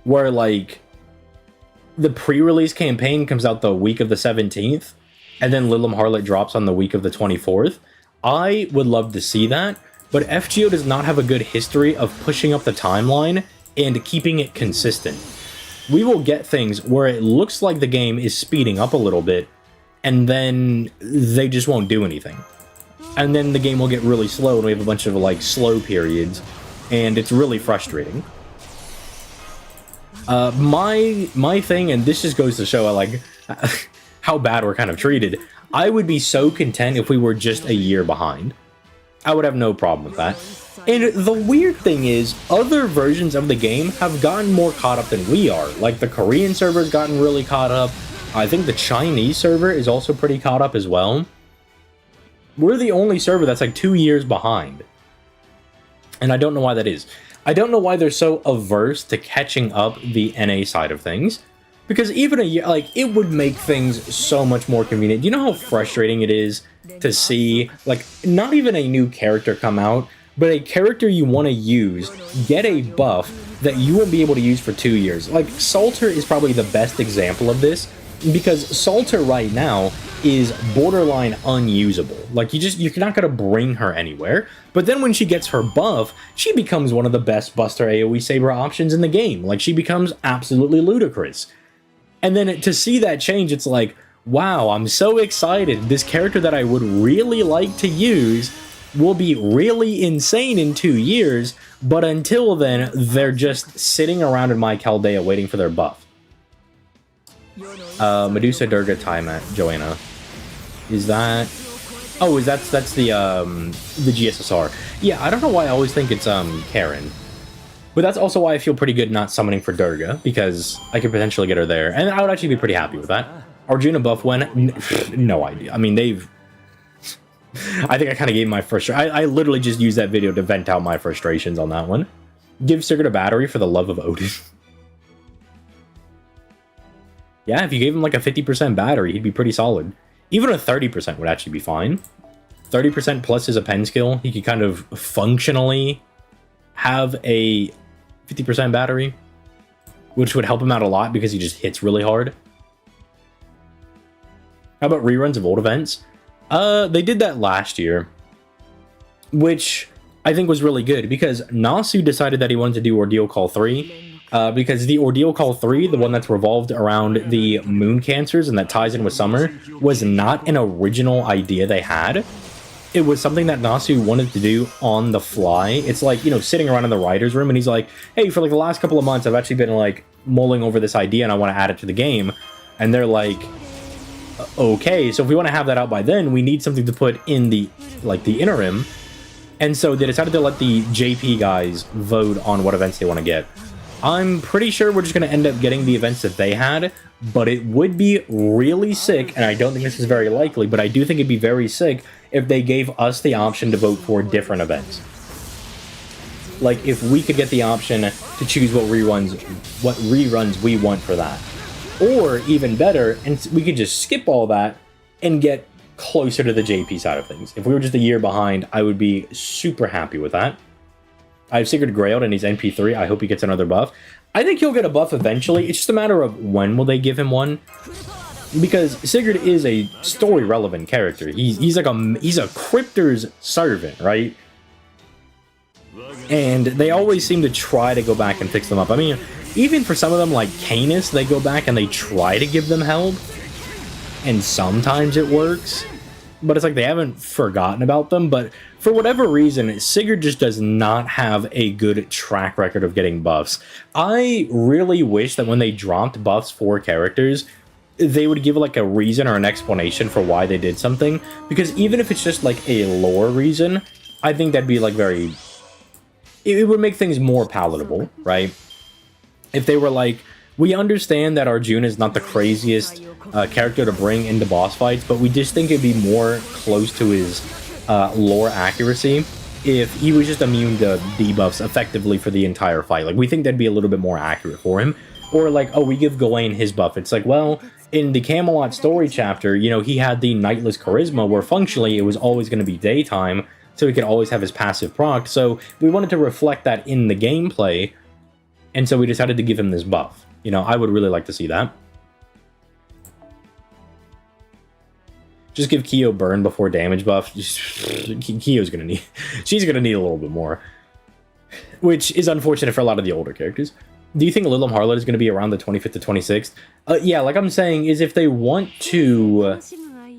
where, like, the pre-release campaign comes out the week of the 17th, and then Lilim Harlot drops on the week of the 24th. I would love to see that, but FGO does not have a good history of pushing up the timeline and keeping it consistent. We will get things where it looks like the game is speeding up a little bit, and then they just won't do anything. And then the game will get really slow, and we have a bunch of, like, slow periods, and it's really frustrating. My thing, and this just goes to show, like, how bad we're kind of treated. I would be so content if we were just a year behind. I would have no problem with that. And the weird thing is, other versions of the game have gotten more caught up than we are. Like, the Korean server's gotten really caught up. I think the Chinese server is also pretty caught up as well. We're the only server that's like 2 years behind. And I don't know why that is. I don't know why they're so averse to catching up the NA side of things. Because even a year, like, it would make things so much more convenient. Do you know how frustrating it is to see, like, not even a new character come out, but a character you want to use get a buff that you won't be able to use for 2 years? Like, Salter is probably the best example of this, because Salter right now is borderline unusable. Like, you're not gonna bring her anywhere. But then when she gets her buff, she becomes one of the best Buster AoE Saber options in the game. Like, she becomes absolutely ludicrous. And then to see that change, it's like, wow, I'm so excited. This character that I would really like to use will be really insane in 2 years, but until then, they're just sitting around in my Chaldea waiting for their buff. Medusa, Durga, Tiamat, Joanna. Is that... Oh, that's the GSSR. Yeah, I don't know why I always think it's Karen. But that's also why I feel pretty good not summoning for Durga, because I could potentially get her there. And I would actually be pretty happy with that. Arjuna buff when? No idea. I mean, they've... I think I kind of gave my frustration. I literally just used that video to vent out my frustrations on that one. Give Sigurd a battery for the love of Odin. Yeah, if you gave him like a 50% battery, he'd be pretty solid. Even a 30% would actually be fine. 30% plus is a pen skill. He could kind of functionally have a 50% battery, which would help him out a lot because he just hits really hard. How about reruns of old events? They did that last year, which I think was really good because Nasu decided that he wanted to do Ordeal Call 3. Because the Ordeal Call 3, the one that's revolved around the moon cancers and that ties in with summer, was not an original idea they had. It was something that Nasu wanted to do on the fly. It's like, you know, sitting around in the writer's room and he's like, hey, for like the last couple of months, I've actually been like mulling over this idea and I want to add it to the game. And they're like, okay, so if we want to have that out by then, we need something to put in the, like, the interim. And so they decided to let the JP guys vote on what events they want to get. I'm pretty sure we're just going to end up getting the events that they had, but it would be really sick, and I don't think this is very likely, but I do think it'd be very sick if they gave us the option to vote for different events. Like, if we could get the option to choose what reruns we want for that. Or, even better, and we could just skip all that and get closer to the JP side of things. If we were just a year behind, I would be super happy with that. I have Sigurd Grailed and he's NP3. I hope he gets another buff. I think he'll get a buff eventually. It's just a matter of when will they give him one. Because Sigurd is a story-relevant character. He's a Cryptor's servant, right? And they always seem to try to go back and fix them up. I mean, even for some of them, like Canis, they go back and they try to give them help. And sometimes it works. But it's like they haven't forgotten about them. But for whatever reason, Sigurd just does not have a good track record of getting buffs. I really wish that when they dropped buffs for characters, they would give like a reason or an explanation for why they did something. Because even if it's just like a lore reason, I think that'd be like very... It would make things more palatable, right? If they were like, we understand that Arjuna is not the craziest character to bring into boss fights, but we just think it'd be more close to his lore accuracy if he was just immune to debuffs effectively for the entire fight. Like, we think that'd be a little bit more accurate for him. Or like, oh, we give Gawain his buff. It's like, well, in the Camelot story chapter, you know, he had the Nightless Charisma where functionally it was always going to be daytime, so he could always have his passive proc. So we wanted to reflect that in the gameplay, and so we decided to give him this buff. You know, I would really like to see that. Just give Kyo burn before damage buff. Kyo's gonna need... She's gonna need a little bit more. Which is unfortunate for a lot of the older characters. Do you think Lilim Harlot is gonna be around the 25th to 26th? Yeah, like I'm saying, is if they want to...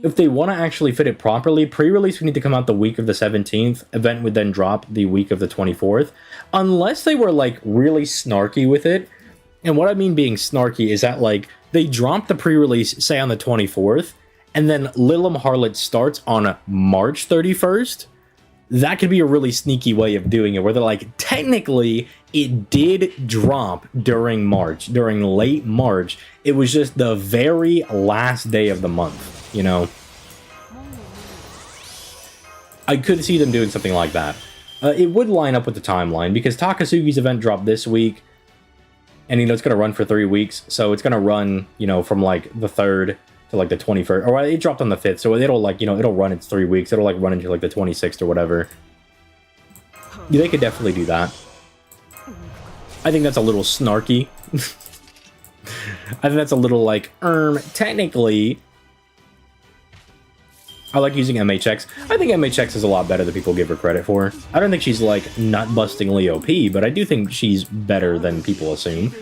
if they want to actually fit it properly, pre-release would need to come out the week of the 17th. Event would then drop the week of the 24th. Unless they were, like, really snarky with it. And what I mean being snarky is that, like, they drop the pre-release, say, on the 24th, and then Lilim Harlot starts on March 31st, that could be a really sneaky way of doing it, where they're like, technically, it did drop during March, during late March. It was just the very last day of the month, you know? I could see them doing something like that. It would line up with the timeline, because Takasugi's event dropped this week, and, you know, it's going to run for 3 weeks, so it's going to run, you know, from, like, the 3rd to, like, the 21st, or it dropped on the 5th, so it'll, like, you know, it'll run its 3 weeks, it'll, like, run into, like, the 26th or whatever. Yeah, they could definitely do that. I think that's a little snarky. I think that's a little, like, technically... I like using MHX. I think MHX is a lot better than people give her credit for. I don't think she's, like, nut-bustingly OP, but I do think she's better than people assume.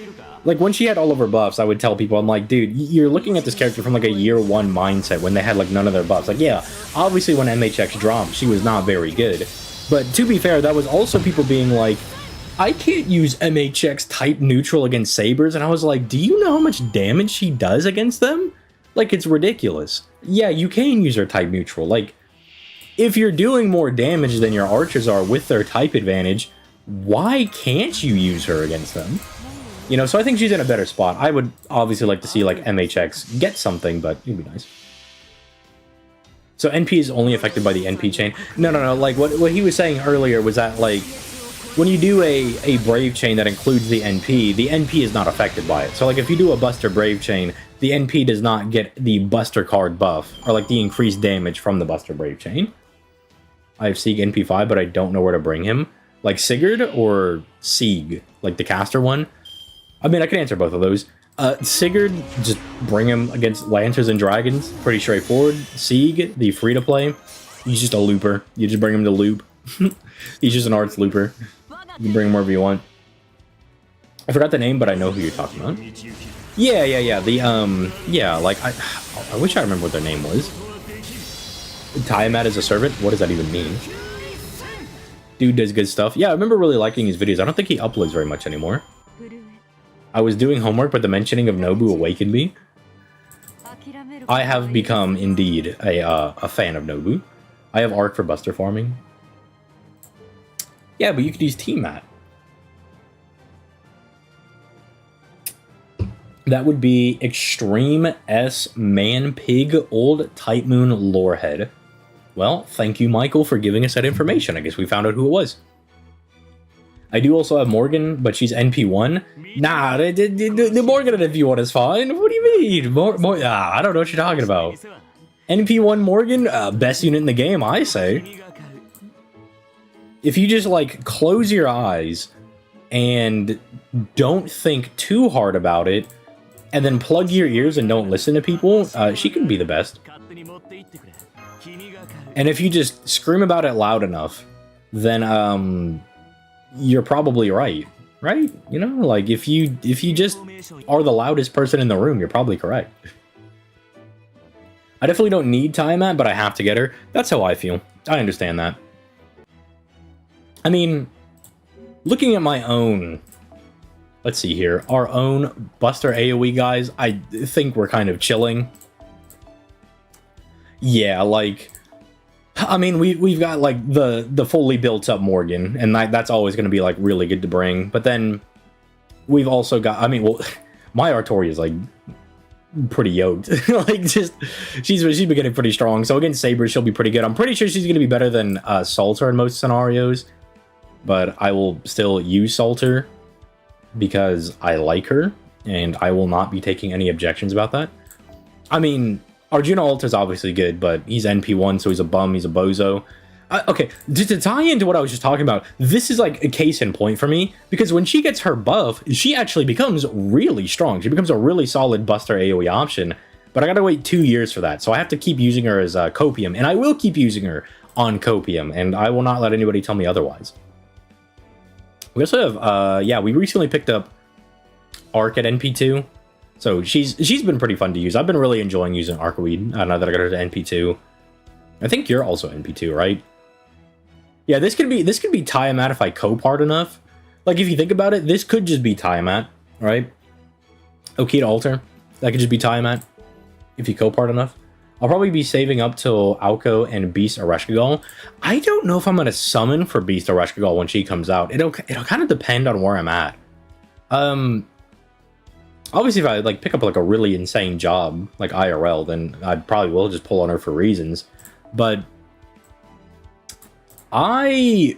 Like, when she had all of her buffs, I would tell people, I'm like, dude, you're looking at this character from, like, a year one mindset when they had, like, none of their buffs. Like, yeah, obviously when MHX dropped, she was not very good. But to be fair, that was also people being like, I can't use MHX type neutral against Sabers. And I was like, do you know how much damage she does against them? Like, it's ridiculous. Yeah, you can use her type neutral. Like, if you're doing more damage than your archers are with their type advantage, why can't you use her against them? You know, so I think she's in a better spot. I would obviously like to see, like, MHX get something, but it'd be nice. So NP is only affected by the NP chain? No. Like, what he was saying earlier was that, like, when you do a Brave chain that includes the NP is not affected by it. So, like, if you do a Buster Brave chain, the NP does not get the Buster card buff, or, like, the increased damage from the Buster Brave chain. I have Sieg NP5, but I don't know where to bring him. Like, Sigurd or Sieg? Like, the caster one? I mean, I can answer both of those. Sigurd, just bring him against Lancers and Dragons. Pretty straightforward. Sieg, the free-to-play. He's just a looper. You just bring him to loop. He's just an arts looper. You can bring him wherever you want. I forgot the name, but I know who you're talking about. Yeah. The, yeah, like, I wish I remember what their name was. Tiamat as a servant? What does that even mean? Dude does good stuff. Yeah, I remember really liking his videos. I don't think he uploads very much anymore. I was doing homework, but the mentioning of Nobu awakened me. I have become, indeed, a fan of Nobu. I have Arc for Buster farming. Yeah, but you could use Tiamat. That would be Extreme S Man Pig Old Type Moon Lorehead. Well, thank you, Michael, for giving us that information. I guess we found out who it was. I do also have Morgan, but she's NP1. Nah, the Morgan at NP1 is fine. What do you mean? I don't know what you're talking about. NP1 Morgan, best unit in the game, I say. If you just, like, close your eyes and don't think too hard about it, and then plug your ears and don't listen to people, she can be the best. And if you just scream about it loud enough, then, you're probably right? You know, like, if you just are the loudest person in the room, you're probably correct. I definitely don't need Tiamat, but I have to get her. That's how I feel. I understand that. I mean, looking at my own, let's see here, our own Buster AoE guys, I think we're kind of chilling. Yeah, like, I mean, we've got, like, the fully built up Morgan, and that's always going to be, like, really good to bring. But then we've also got, I mean, well, my Artoria is, like, pretty yoked. Like, just, she's been getting pretty strong. So against Saber, she'll be pretty good. I'm pretty sure she's going to be better than Salter in most scenarios. But I will still use Salter because I like her, and I will not be taking any objections about that. I mean, Arjuna Alta's obviously good, but he's NP1, so he's a bum, he's a bozo. Okay, to tie into what I was just talking about, this is like a case in point for me, because when she gets her buff, she actually becomes really strong. She becomes a really solid Buster AoE option, but I gotta wait 2 years for that, so I have to keep using her as Copium, and I will keep using her on Copium, and I will not let anybody tell me otherwise. We also have, yeah, we recently picked up Arc at NP2. So she's been pretty fun to use. I've been really enjoying using Arcweed now that I got her to NP2. I think you're also NP2, right? Yeah, this could be Tiamat if I cope hard enough. Like, if you think about it, this could just be Tiamat, right? Okita Alter, that could just be Tiamat if you cope hard enough. I'll probably be saving up till Aoko and Beast Ereshkigal. I don't know if I'm going to summon for Beast Ereshkigal when she comes out. It'll kind of depend on where I'm at. Obviously, if I, like, pick up, like, a really insane job, like IRL, then I probably will just pull on her for reasons. But I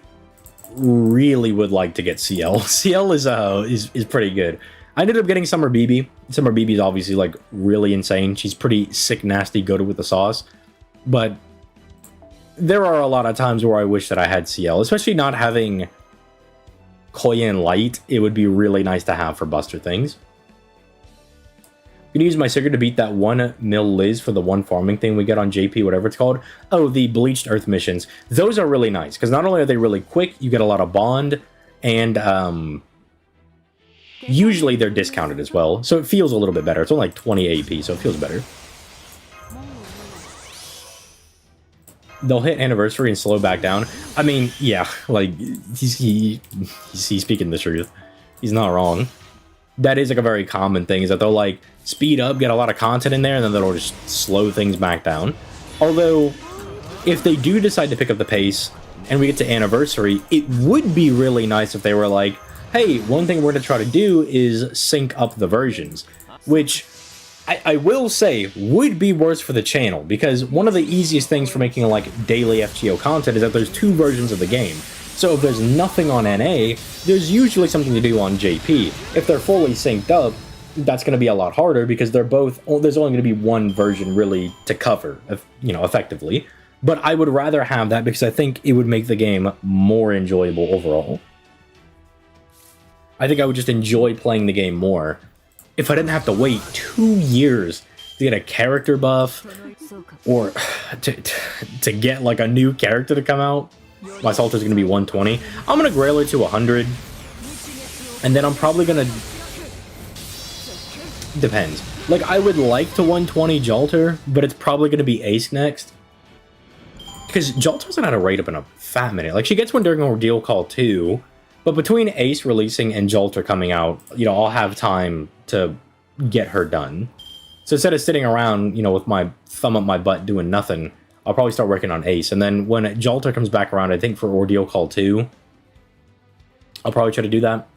really would like to get CL. CL is pretty good. I ended up getting Summer BB. Summer BB is obviously, like, really insane. She's pretty sick, nasty, good with the sauce. But there are a lot of times where I wish that I had CL, especially not having Koyan Light. It would be really nice to have for Buster things. I'm gonna use my Sigurd to beat that 1 mil Liz for the one farming thing we get on JP, whatever it's called. Oh, the Bleached Earth missions. Those are really nice, because not only are they really quick, you get a lot of bond, and, Usually they're discounted as well, so it feels a little bit better. It's only like 20 AP, so it feels better. They'll hit anniversary and slow back down. I mean, yeah, like, he's speaking the truth. He's not wrong. That is like a very common thing, is that they'll like speed up, get a lot of content in there, and then they'll just slow things back down. Although, if they do decide to pick up the pace and we get to anniversary, it would be really nice if they were like, hey, one thing we're going to try to do is sync up the versions, which I will say would be worse for the channel, because one of the easiest things for making like daily FGO content is that there's 2 versions of the game. So if there's nothing on NA, there's usually something to do on JP. If they're fully synced up, that's going to be a lot harder, because they're both, there's only going to be one version really to cover, you know, effectively. But I would rather have that, because I think it would make the game more enjoyable overall. I think I would just enjoy playing the game more if I didn't have to wait 2 years to get a character buff, or to get like a new character to come out. My Salter's going to be 120. I'm going to Grail her to 100. And then I'm probably going to... Depends. Like, I would like to 120 Jalter, but it's probably going to be Ace next. Because Jalter hasn't had a rate up in a fat minute. Like, she gets one during Ordeal Call 2, but between Ace releasing and Jalter coming out, you know, I'll have time to get her done. So instead of sitting around, you know, with my thumb up my butt doing nothing, I'll probably start working on Ace. And then when Jalter comes back around, I think for Ordeal Call 2, I'll probably try to do that.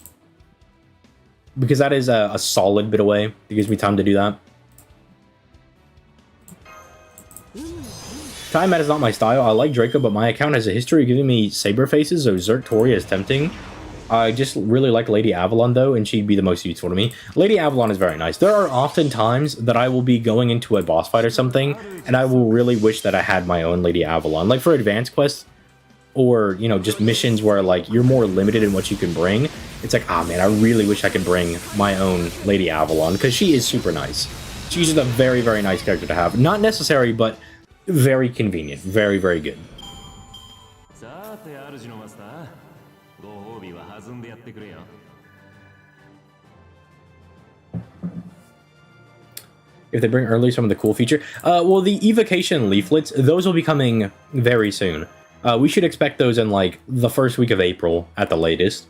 Because that is a solid bit away. It gives me time to do that. Time Mat is not my style. I like Draco, but my account has a history of giving me saber faces, so Zertoria is tempting. I just really like Lady Avalon, though, and she'd be the most useful to me. Lady Avalon is very nice. There are often times that I will be going into a boss fight or something, and I will really wish that I had my own Lady Avalon. Like, for advanced quests, or, you know, just missions where, like, you're more limited in what you can bring. It's like, ah, man, I really wish I could bring my own Lady Avalon, because she is super nice. She's just a very, very nice character to have. Not necessary, but very convenient. Very, very good. If they bring early some of the cool feature. Well, the evocation leaflets, those will be coming very soon. We should expect those in, like, the first week of April at the latest.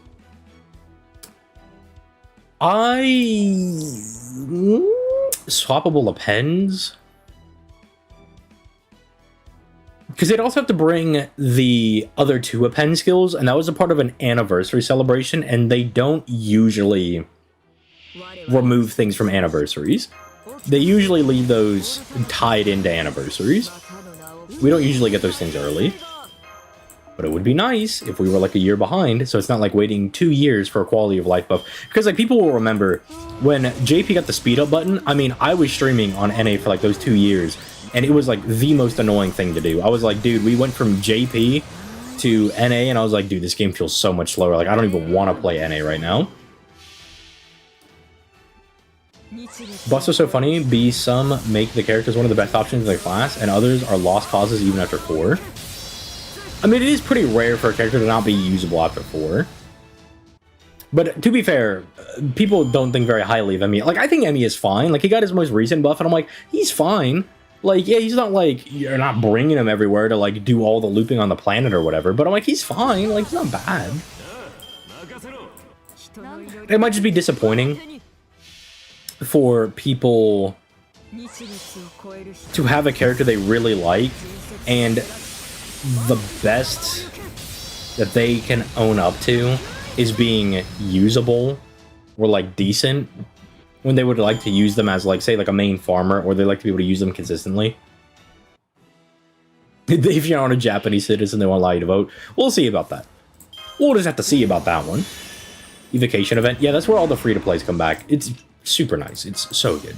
Swappable appends? Because they'd also have to bring the other 2 append skills, and that was a part of an anniversary celebration, and they don't usually remove things from anniversaries. They usually leave those tied into anniversaries. We don't usually get those things early. But it would be nice if we were like a year behind, so it's not like waiting 2 years for a quality of life buff. Because like people will remember when JP got the speed up button, I mean, I was streaming on NA for like those 2 years, and it was like the most annoying thing to do. I was like, dude, we went from JP to NA, and I was like, dude, this game feels so much slower. Like, I don't even want to play NA right now. Buffs are so funny. Some make the characters one of the best options in the class, and others are lost causes even after 4. I mean, it is pretty rare for a character to not be usable after 4. But to be fair, people don't think very highly of Emmy. Like, I think Emmy is fine. Like, he got his most recent buff, and I'm like, he's fine. Like, yeah, he's not like, you're not bringing him everywhere to, like, do all the looping on the planet or whatever. But I'm like, he's fine. Like, he's not bad. It might just be disappointing for people to have a character they really like, and the best that they can own up to is being usable or like decent, when they would like to use them as like, say, like a main farmer, or they like to be able to use them consistently. If you're not a Japanese citizen, they won't allow you to vote. We'll see about that. We'll just have to see about that one. Evocation event. Yeah, that's where all the free-to-plays come back. It's super nice. It's so good.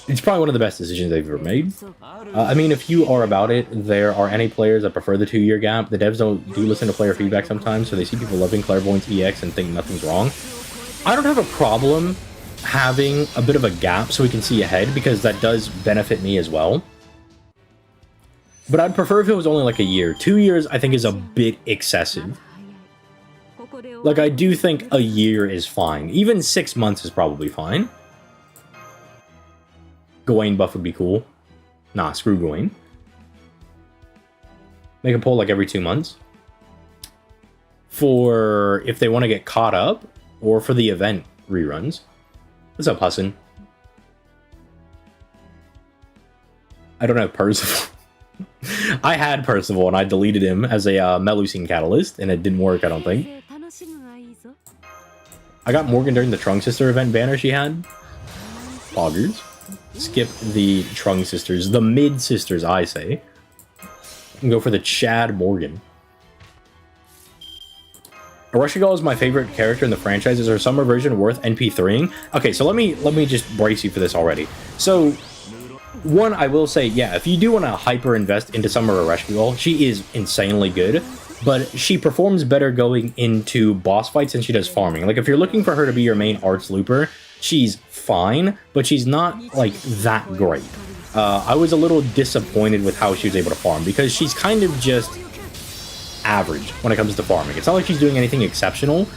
It's probably one of the best decisions they've ever made. I mean, if you are about it, there are NA players that prefer the 2-year gap. The devs do listen to player feedback sometimes, so they see people loving Clairvoyance EX and think nothing's wrong. I don't have a problem having a bit of a gap so we can see ahead, because that does benefit me as well. But I'd prefer if it was only like a year. 2 years, I think, is a bit excessive. Like, I do think a year is fine. Even 6 months is probably fine. Gawain buff would be cool. Nah, screw Gawain. Make a poll like every 2 months. For if they want to get caught up, or for the event reruns. What's up, Hassan? I don't have Percival. I had Percival and I deleted him as a Melusine catalyst, and it didn't work, I don't think. I got Morgan during the Trunk Sister event banner she had. Poggers. Skip the Trunk Sisters. The mid sisters, I say. And go for the Chad Morgan. Ereshkigal is my favorite character in the franchise. Is there a summer version worth NP3ing? Okay, so let me just brace you for this already. So, one, I will say, yeah, if you do want to hyper invest into Summer Ereshkigal, she is insanely good, but she performs better going into boss fights than she does farming. Like, if you're looking for her to be your main arts looper, she's fine, but she's not, like, that great. I was a little disappointed with how she was able to farm, because she's kind of just average when it comes to farming. It's not like she's doing anything exceptional,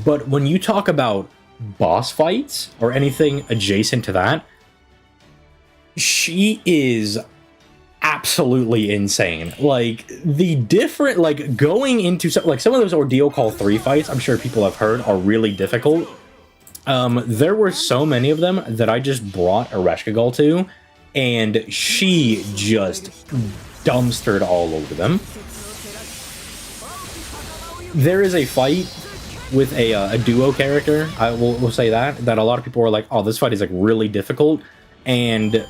but when you talk about boss fights or anything adjacent to that, she is absolutely insane. Like, the different, like, going into some of those Ordeal Call 3 fights, I'm sure people have heard, are really difficult. There were so many of them that I just brought Ereshkigal to, and she just dumpstered all over them. There is a fight with a duo character, I will say that a lot of people are like, oh, this fight is, like, really difficult, and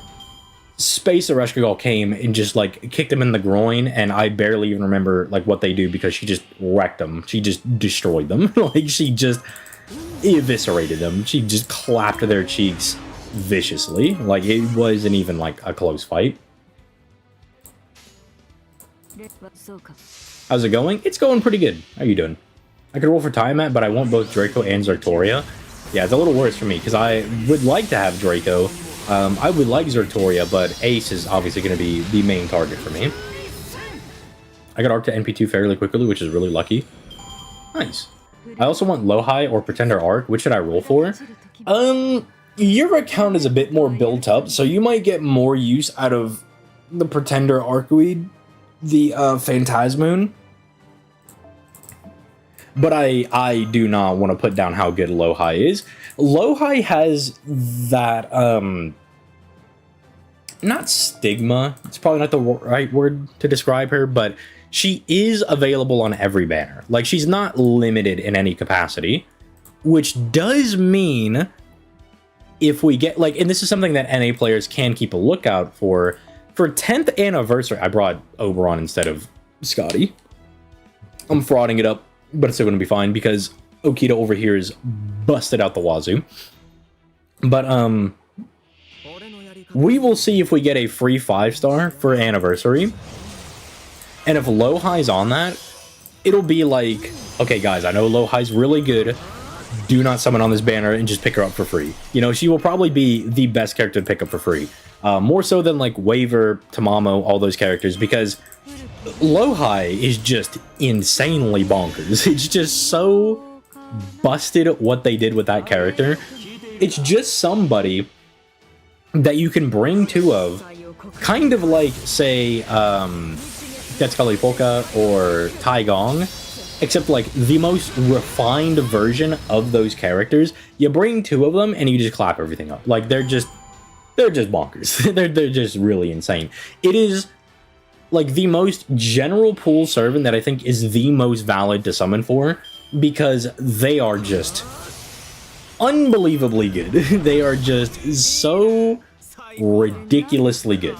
Space Ereshkigal came and just, like, kicked him in the groin, and I barely even remember, like, what they do, because she just wrecked them. She just destroyed them. Like, she just eviscerated them. She just clapped their cheeks viciously. Like, it wasn't even, like, a close fight. How's it going? It's going pretty good. How you doing? I could roll for Tiamat, but I want both Draco and Zertoria. Yeah, it's a little worse for me, because I would like to have Draco. I would like Zertoria, but Ace is obviously going to be the main target for me. I got Arc to NP2 fairly quickly, which is really lucky. Nice. I also want Lohai or Pretender Arc. Which should I roll for? Your account is a bit more built up, so you might get more use out of the Pretender Arcweed, the Phantasmoon. But I do not want to put down how good Lohai is. Lohai has that, not stigma, it's probably not the right word to describe her, but she is available on every banner. Like, she's not limited in any capacity, which does mean if we get, like, and this is something that NA players can keep a lookout for 10th anniversary, I brought Oberon instead of Scotty. I'm frauding it up, but it's still going to be fine, because Okita over here is busted out the wazoo. But, we will see if we get a free 5-star for anniversary. And if Lohai's on that, it'll be like, okay, guys, I know Lohai's really good. Do not summon on this banner and just pick her up for free. You know, she will probably be the best character to pick up for free. More so than, like, Waver, Tamamo, all those characters, because Lohai is just insanely bonkers. It's just so busted what they did with that character. It's just somebody that you can bring two of, kind of like, say, Deathscully Polka or Tai Gong, except, like, the most refined version of those characters. You bring two of them and you just clap everything up. Like, they're just bonkers. they're just really insane. It is, like, the most general pool servant that I think is the most valid to summon for, because they are just unbelievably good. They are just so ridiculously good.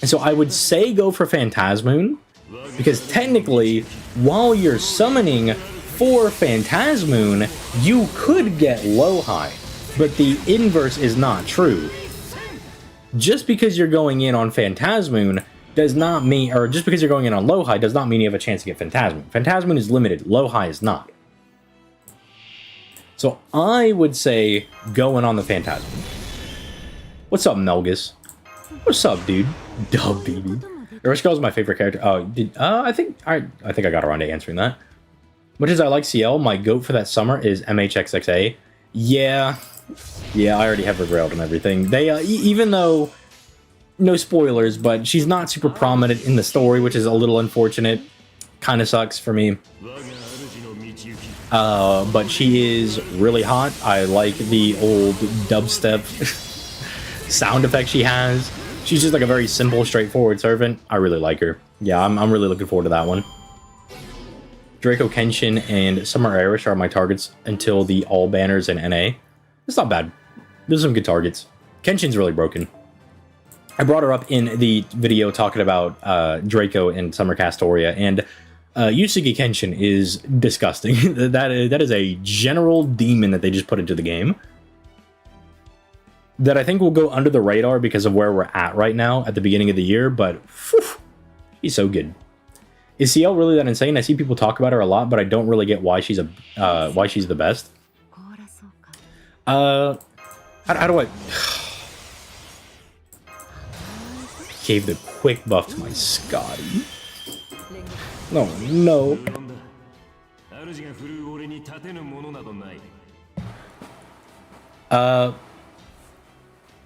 And so I would say go for Phantasmoon, because technically, while you're summoning for Phantasmoon, you could get Lohai, but the inverse is not true. Just because you're going in on Phantasmoon does not mean, or just because you're going in on Lohai does not mean you have a chance to get Phantasmoon. Phantasmoon is limited, Lohai is not. So I would say going on the Phantasmoon. What's up, Melgus? What's up, dude? Dub BB. Ereshkigal is my favorite character. Oh, I think I got around to answering that. Much as I like CL, my goat for that summer is MHXXA. Yeah, I already have her grailed and everything. They, even though, no spoilers, but she's not super prominent in the story, which is a little unfortunate. Kind of sucks for me. But she is really hot. I like the old dubstep sound effect she has. She's just like a very simple, straightforward servant. I really like her. Yeah, I'm really looking forward to that one. Draco, Kenshin, and Summer Irish are my targets until the all banners and NA. It's not bad. There's some good targets. Kenshin's really broken. I brought her up in the video talking about Draco and Summer Castoria, and Yusuke Kenshin is disgusting. that is a general demon that they just put into the game. That I think will go under the radar because of where we're at right now at the beginning of the year, but whew, he's so good. Is CL really that insane? I see people talk about her a lot, but I don't really get why she's the best. How do I gave the quick buff to my Scotty? No.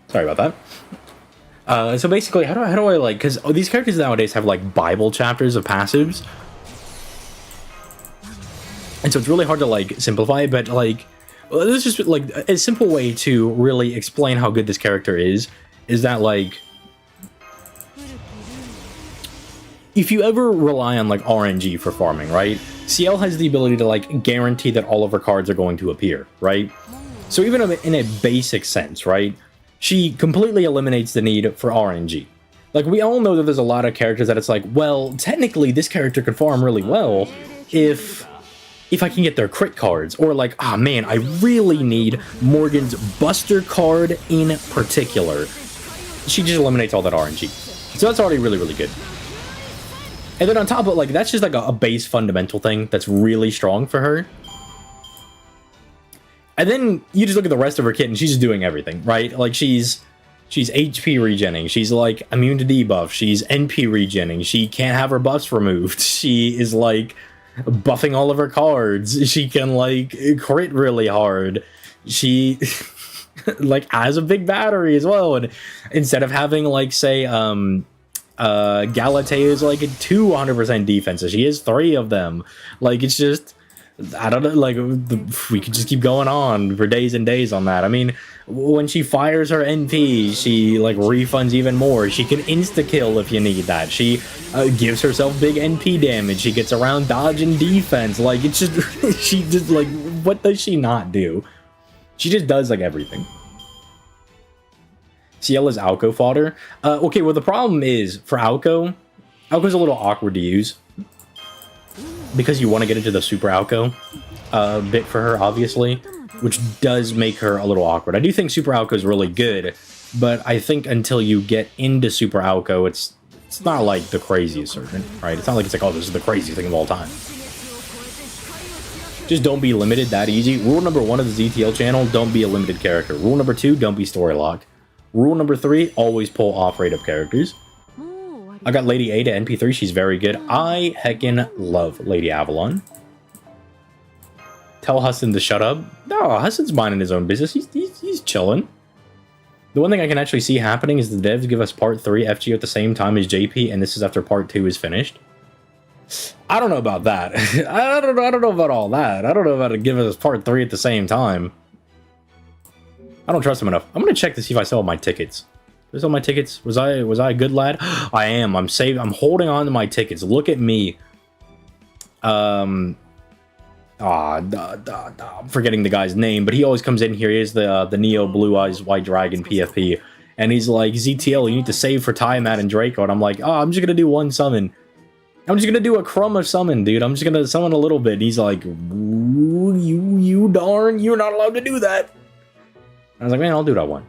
Sorry about that. So basically, how do I like, because these characters nowadays have like Bible chapters of passives, and so it's really hard to like simplify it, but like, this is just like a simple way to really explain how good this character is that like, if you ever rely on like RNG for farming, right? CL has the ability to like guarantee that all of her cards are going to appear, right? So even in a basic sense, right? She completely eliminates the need for RNG. Like, we all know that there's a lot of characters that it's like, well, technically this character could farm really well if I can get their crit cards. Or like, ah, man, I really need Morgan's Buster card in particular. She just eliminates all that RNG. So that's already really, really good. And then on top of it, like, that's just like a base fundamental thing that's really strong for her. And then you just look at the rest of her kit and she's just doing everything, right? Like she's HP regenning, she's like immune to debuff, she's NP regenning, she can't have her buffs removed, she is like buffing all of her cards, she can like crit really hard, she like has a big battery as well, and instead of having like say Galatea's like 200% defenses, she has 3 of them. Like it's just, I don't know, like, we could just keep going on for days and days on that. I mean, when she fires her NP, she, like, refunds even more. She can insta-kill if you need that. She gives herself big NP damage. She gets around dodge and defense. Like, it's just, she just, like, what does she not do? She just does, like, everything. CL is Alco fodder. Okay, well, the problem is, for Alco's a little awkward to use. Because you want to get into the Super Alco bit for her, obviously, which does make her a little awkward. I do think Super Alco is really good, but I think until you get into Super Alco, it's not like the craziest servant, right? It's not like it's like, oh, this is the craziest thing of all time. Just don't be limited that easy. Rule number 1 of the ZTL channel, don't be a limited character. Rule number 2, don't be story locked. Rule number 3, always pull off rate up characters. I got Lady A to NP3, she's very good. I heckin' love Lady Avalon. Tell Huston to shut up. No, Huston's minding his own business. He's chilling. The one thing I can actually see happening is the devs give us part 3 FGO at the same time as JP, and this is after part 2 is finished. I don't know about that. I don't know about all that. I don't know about to give us part 3 at the same time. I don't trust him enough. I'm gonna check to see if I sell my tickets. Did I sell my tickets? Was I a good lad? I am. I'm saving. I'm holding on to my tickets. Look at me. I'm forgetting the guy's name, but he always comes in here. He is the Neo Blue Eyes White Dragon PFP, and he's like, ZTL, you need to save for Tiamat and Draco, and I'm like, oh, I'm just gonna do one summon. I'm just gonna do a crumb of summon, dude. I'm just gonna summon a little bit. And he's like, you darn, you're not allowed to do that. I was like, man, I'll do what I want.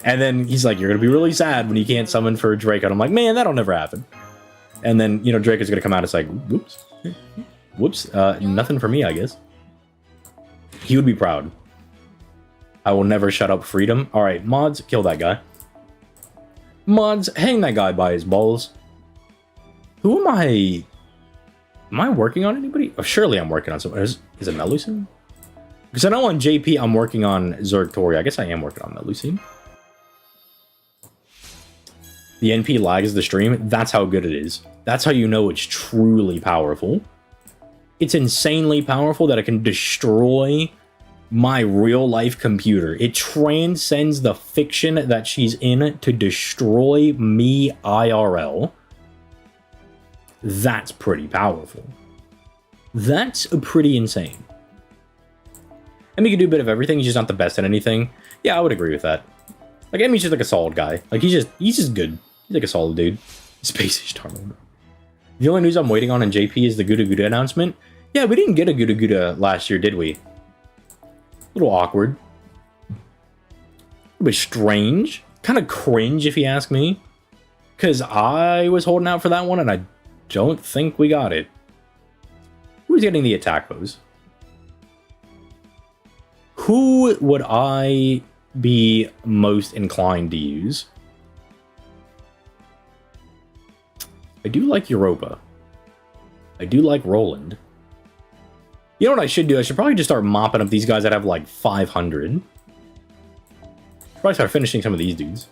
And then he's like, you're going to be really sad when you can't summon for Draco. And I'm like, man, that'll never happen. And then, you know, Draco's going to come out. It's like, whoops. Whoops. Nothing for me, I guess. He would be proud. I will never shut up freedom. All right, mods, kill that guy. Mods, hang that guy by his balls. Who am I Am I working on anybody? Oh, surely I'm working on someone. Is it Melusine? Because I know on JP I'm working on Zergtoria. I guess I am working on Melusine. The NP lags the stream. That's how good it is. That's how you know it's truly powerful. It's insanely powerful that it can destroy my real-life computer. It transcends the fiction that she's in to destroy me IRL. That's pretty powerful. That's pretty insane. Emmy can do a bit of everything. He's just not the best at anything. Yeah, I would agree with that. Like, Emmy's just like a solid guy. Like, he's just good. He's like a solid dude. Space-ish Tarmogon. The only news I'm waiting on in JP is the Guda Guda announcement. Yeah, we didn't get a Guda Guda last year, did we? A little awkward. A little bit strange. Kind of cringe, if you ask me. Because I was holding out for that one, and I don't think we got it. Who's getting the attack pose? Who would I be most inclined to use? I do like Europa. I do like Roland. You know what I should do? I should probably just start mopping up these guys that have like 500. Probably start finishing some of these dudes.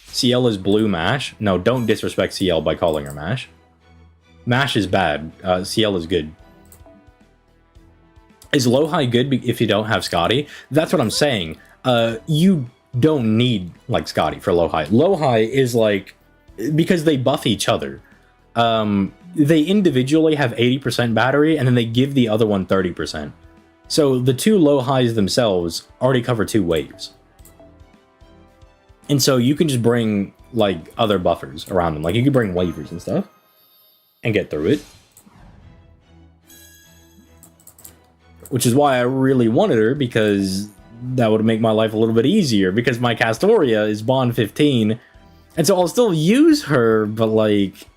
CL is blue Mash. No, don't disrespect CL by calling her Mash. Mash is bad. CL is good. Is Lowhigh good if you don't have Scotty? That's what I'm saying. You don't need like Scotty for Lowhigh. Lowhigh is like, because they buff each other. They individually have 80% battery, and then they give the other one 30%. So the two Lowhighs themselves already cover 2 waves. And so you can just bring like other buffers around them. Like you can bring waivers and stuff and get through it. Which is why I really wanted her, because that would make my life a little bit easier, because my Castoria is Bond 15. And so I'll still use her, but like,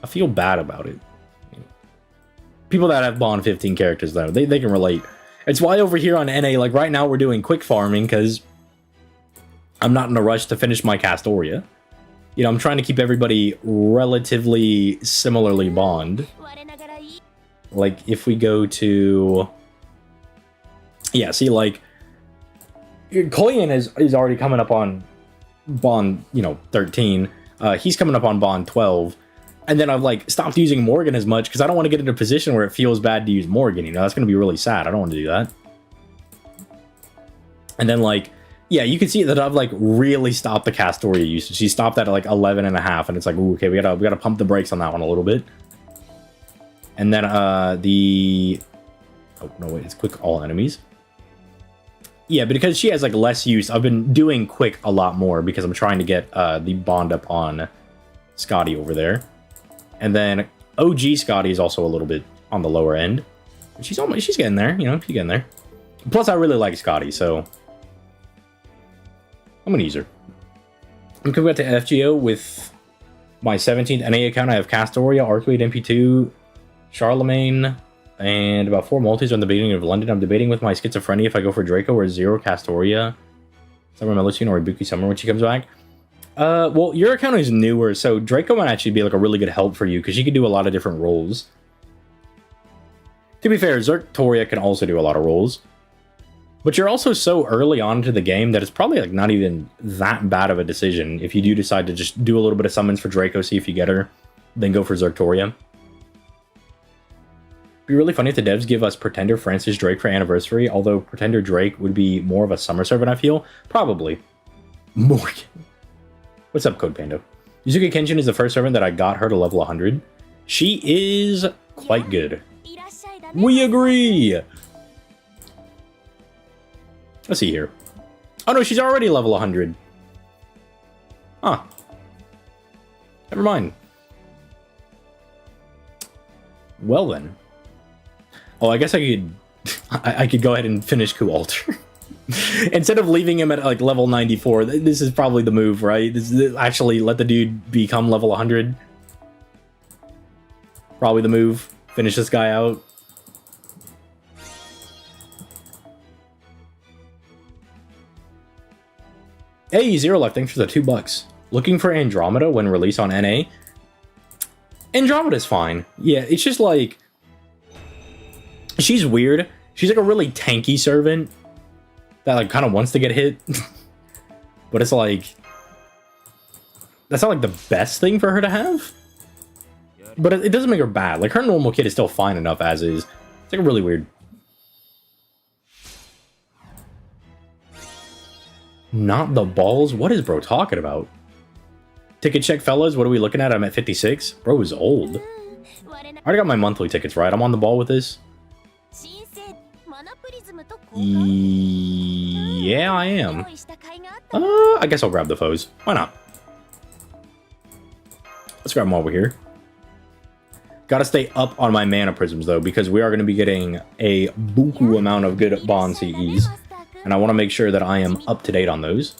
I feel bad about it. People that have Bond 15 characters, though, they can relate. It's why over here on NA, like right now we're doing quick farming, because I'm not in a rush to finish my Castoria. You know, I'm trying to keep everybody relatively similarly Bond. Like, if we go to... Yeah, see, like, Koyan is already coming up on Bond, 13. He's coming up on Bond 12. And then I've, like, stopped using Morgan as much because I don't want to get into a position where it feels bad to use Morgan. You know, that's going to be really sad. I don't want to do that. And then, like, yeah, you can see that I've, like, really stopped the Castoria usage. She stopped at, like, 11.5. And it's like, ooh, okay, we gotta pump the brakes on that one a little bit. And then, the... Oh, no, wait, it's quick all enemies. Yeah, because she has, like, less use, I've been doing quick a lot more because I'm trying to get the bond up on Scotty over there. And then OG Scotty is also a little bit on the lower end. She's getting there, she's getting there. Plus, I really like Scotty, so I'm gonna use her. I'm coming back to FGO with my 17th NA account. I have Castoria, Arcade, MP2, Charlemagne, and about 4 multis on the beginning of London. I'm debating with my schizophrenia if I go for Draco or 0 Castoria, Summer Melusine, or Ibuki Summer when she comes back. Well, your account is newer, so Draco might actually be like a really good help for you because she can do a lot of different roles. To be fair, Zergtoria can also do a lot of roles. But you're also so early on into the game that it's probably like not even that bad of a decision if you do decide to just do a little bit of summons for Draco, see if you get her, then go for Zergtoria. It'd be really funny if the devs give us Pretender Francis Drake for Anniversary, although Pretender Drake would be more of a summer servant, I feel. Probably. Morgan. What's up, Code Pando? Yuzuki Kenshin is the first servant that I got her to level 100. She is quite good. We agree! Let's see here. Oh no, she's already level 100. Huh. Never mind. Well then. Oh, I guess I could go ahead and finish Kualter. Instead of leaving him at like level 94, this is probably the move, right? Actually let the dude become level 100. Probably the move. Finish this guy out. Hey, Zero Life, thanks for the $2. Looking for Andromeda when released on NA? Andromeda's fine. Yeah, it's just like... She's weird. She's like a really tanky servant that like kind of wants to get hit. But it's like... That's not like the best thing for her to have. But it doesn't make her bad. Like her normal kit is still fine enough as is. It's like really weird. Not the balls? What is bro talking about? Ticket check, fellas. What are we looking at? I'm at 56. Bro is old. I already got my monthly tickets, right? I'm on the ball with this. Yeah, I am. I guess I'll grab the foes. Why not? Let's grab them over here. Gotta stay up on my mana prisms, though, because we are going to be getting a buku amount of good bond CEs. And I want to make sure that I am up to date on those.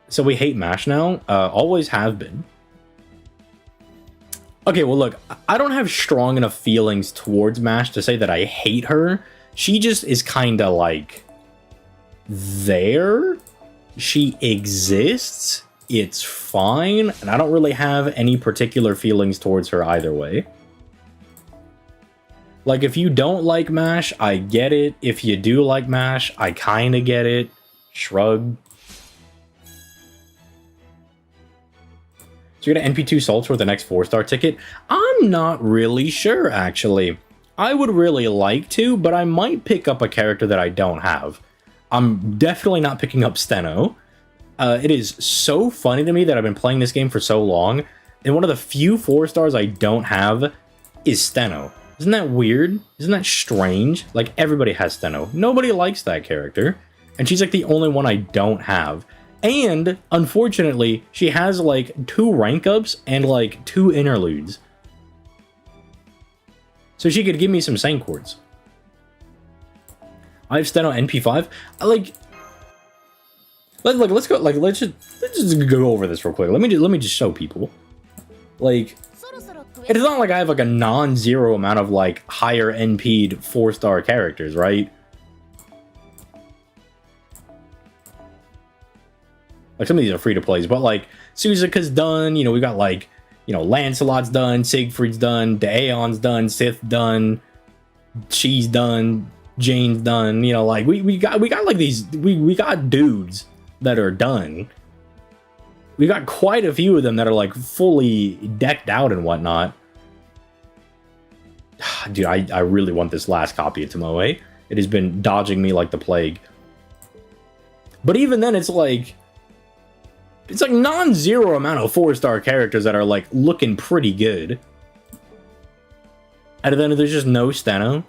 So we hate MASH now. Always have been. Okay, well, look. I don't have strong enough feelings towards MASH to say that I hate her. She just is kind of like... there. She exists. It's fine. And I don't really have any particular feelings towards her either way. Like, if you don't like MASH, I get it. If you do like MASH, I kind of get it. Shrug. So you're going to NP2 Salts for the next 4-star ticket? I'm not really sure, actually. I would really like to, but I might pick up a character that I don't have. I'm definitely not picking up Steno. It is so funny to me that I've been playing this game for so long, and one of the few 4-stars I don't have is Steno. Isn't that weird? Isn't that strange? Like, everybody has Steno. Nobody likes that character. And she's like the only one I don't have. And, unfortunately, she has like 2 rank ups and like 2 interludes. So she could give me some Saint-Quartz. I have Steno NP5. Let's go. Like, let's just go over this real quick. Let me just show people. Like, it's not like I have like a non-zero amount of like higher NP'd 4-star characters, right? Like, some of these are free to plays, but like Suzuka's done. You know, we got like, you know, Lancelot's done, Siegfried's done, Daeon's done, Sith done, she's done, Jane's done. You know, like we got like these we got dudes that are done. We got quite a few of them that are like fully decked out and whatnot. Dude, I really want this last copy of Tomoe. It has been dodging me like the plague. But even then, it's like non-zero amount of 4-star characters that are like looking pretty good. And then there's just no Steno.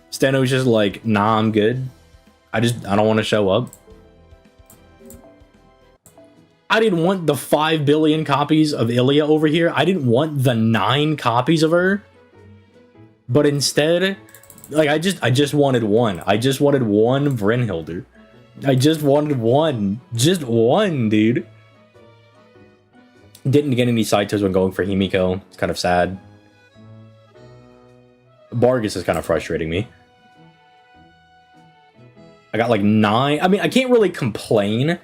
Steno's just like, nah, I'm good. I don't want to show up. I didn't want the 5 billion copies of Ilya over here. I didn't want the 9 copies of her. But instead, like, I just wanted one. I just wanted one Brynhilder. I just wanted one. Just one, dude. Didn't get any side toes when going for Himiko. It's kind of sad. Bargus is kind of frustrating me. I got like 9. I mean, I can't really complain,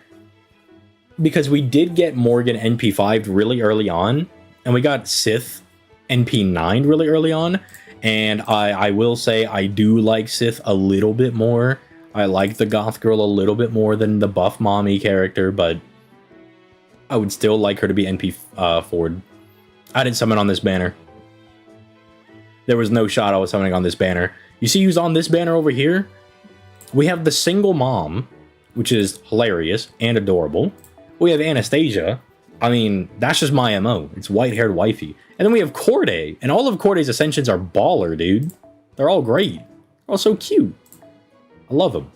because we did get Morgan NP5'd really early on, and we got Sith NP9'd really early on, and I will say I do like Sith a little bit more. I like the goth girl a little bit more than the buff mommy character, but I would still like her to be NP4'd. I didn't summon on this banner. There was no shot I was summoning on this banner. You see who's on this banner over here? We have the single mom, which is hilarious and adorable. We have Anastasia. I mean, that's just my MO. It's white-haired wifey. And then we have Corday. And all of Corday's ascensions are baller, dude. They're all great. They're all so cute. I love them.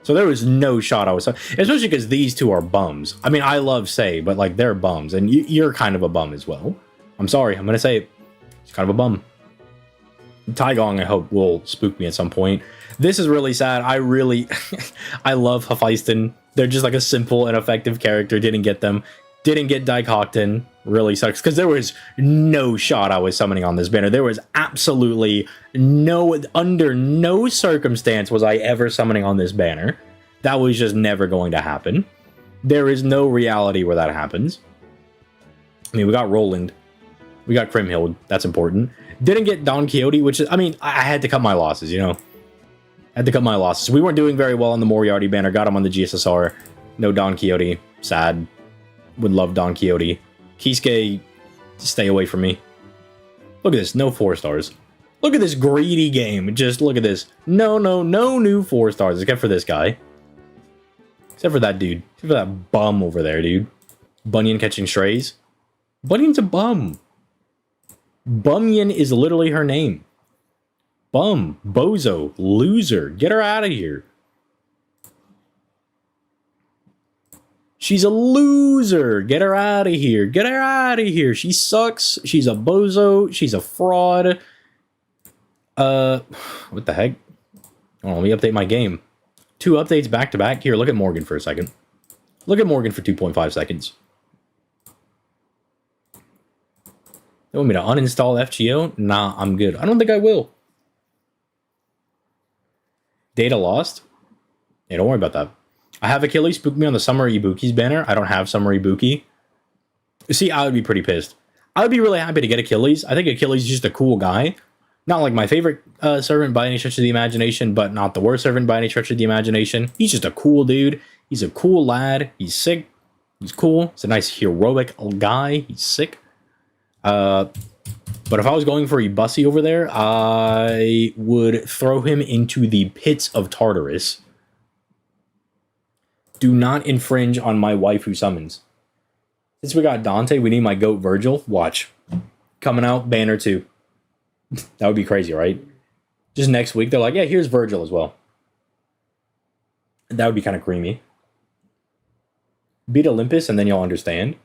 So there was no shot I was... Especially because these two are bums. I mean, I love Sei, but like, they're bums. And you're kind of a bum as well. I'm sorry. I'm going to say it. He's kind of a bum. Taigong, I hope, will spook me at some point. This is really sad. I really... I love Hephaestus. They're just like a simple and effective character. Didn't get them. Didn't get Daikokten. Really sucks. Because there was no shot I was summoning on this banner. There was absolutely no... Under no circumstance was I ever summoning on this banner. That was just never going to happen. There is no reality where that happens. I mean, we got Roland. We got Kriemhild. That's important. Didn't get Don Quixote, which is... I mean, I had to cut my losses, you know? Had to cut my losses. We weren't doing very well on the Moriarty banner. Got him on the GSSR. No Don Quixote. Sad. Would love Don Quixote. Kisuke, stay away from me. Look at this. No 4 stars. Look at this greedy game. Just look at this. No new 4 stars. Except for this guy. Except for that dude. Except for that bum over there, dude. Bunyan catching strays. Bunyan's a bum. Bunyan is literally her name. Bum. Bozo. Loser. Get her out of here. She's a loser. Get her out of here. Get her out of here. She sucks. She's a bozo. She's a fraud. What the heck? Oh, let me update my game. 2 updates back to back. Here, look at Morgan for a second. Look at Morgan for 2.5 seconds. They want me to uninstall FGO? Nah, I'm good. I don't think I will. Data lost? Yeah, don't worry about that. I have Achilles spook me on the Summer Ibuki's banner. I don't have Summer Ibuki. See, I would be pretty pissed. I would be really happy to get Achilles. I think Achilles is just a cool guy. Not like my favorite servant by any stretch of the imagination, but not the worst servant by any stretch of the imagination. He's just a cool dude. He's a cool lad. He's sick. He's cool. He's a nice heroic guy. He's sick. But if I was going for a Bussy over there, I would throw him into the pits of Tartarus. Do not infringe on my waifu summons. Since we got Dante, we need my goat Virgil. Watch. Coming out, banner 2. That would be crazy, right? Just next week, they're like, yeah, here's Virgil as well. That would be kind of creamy. Beat Olympus, and then you'll understand.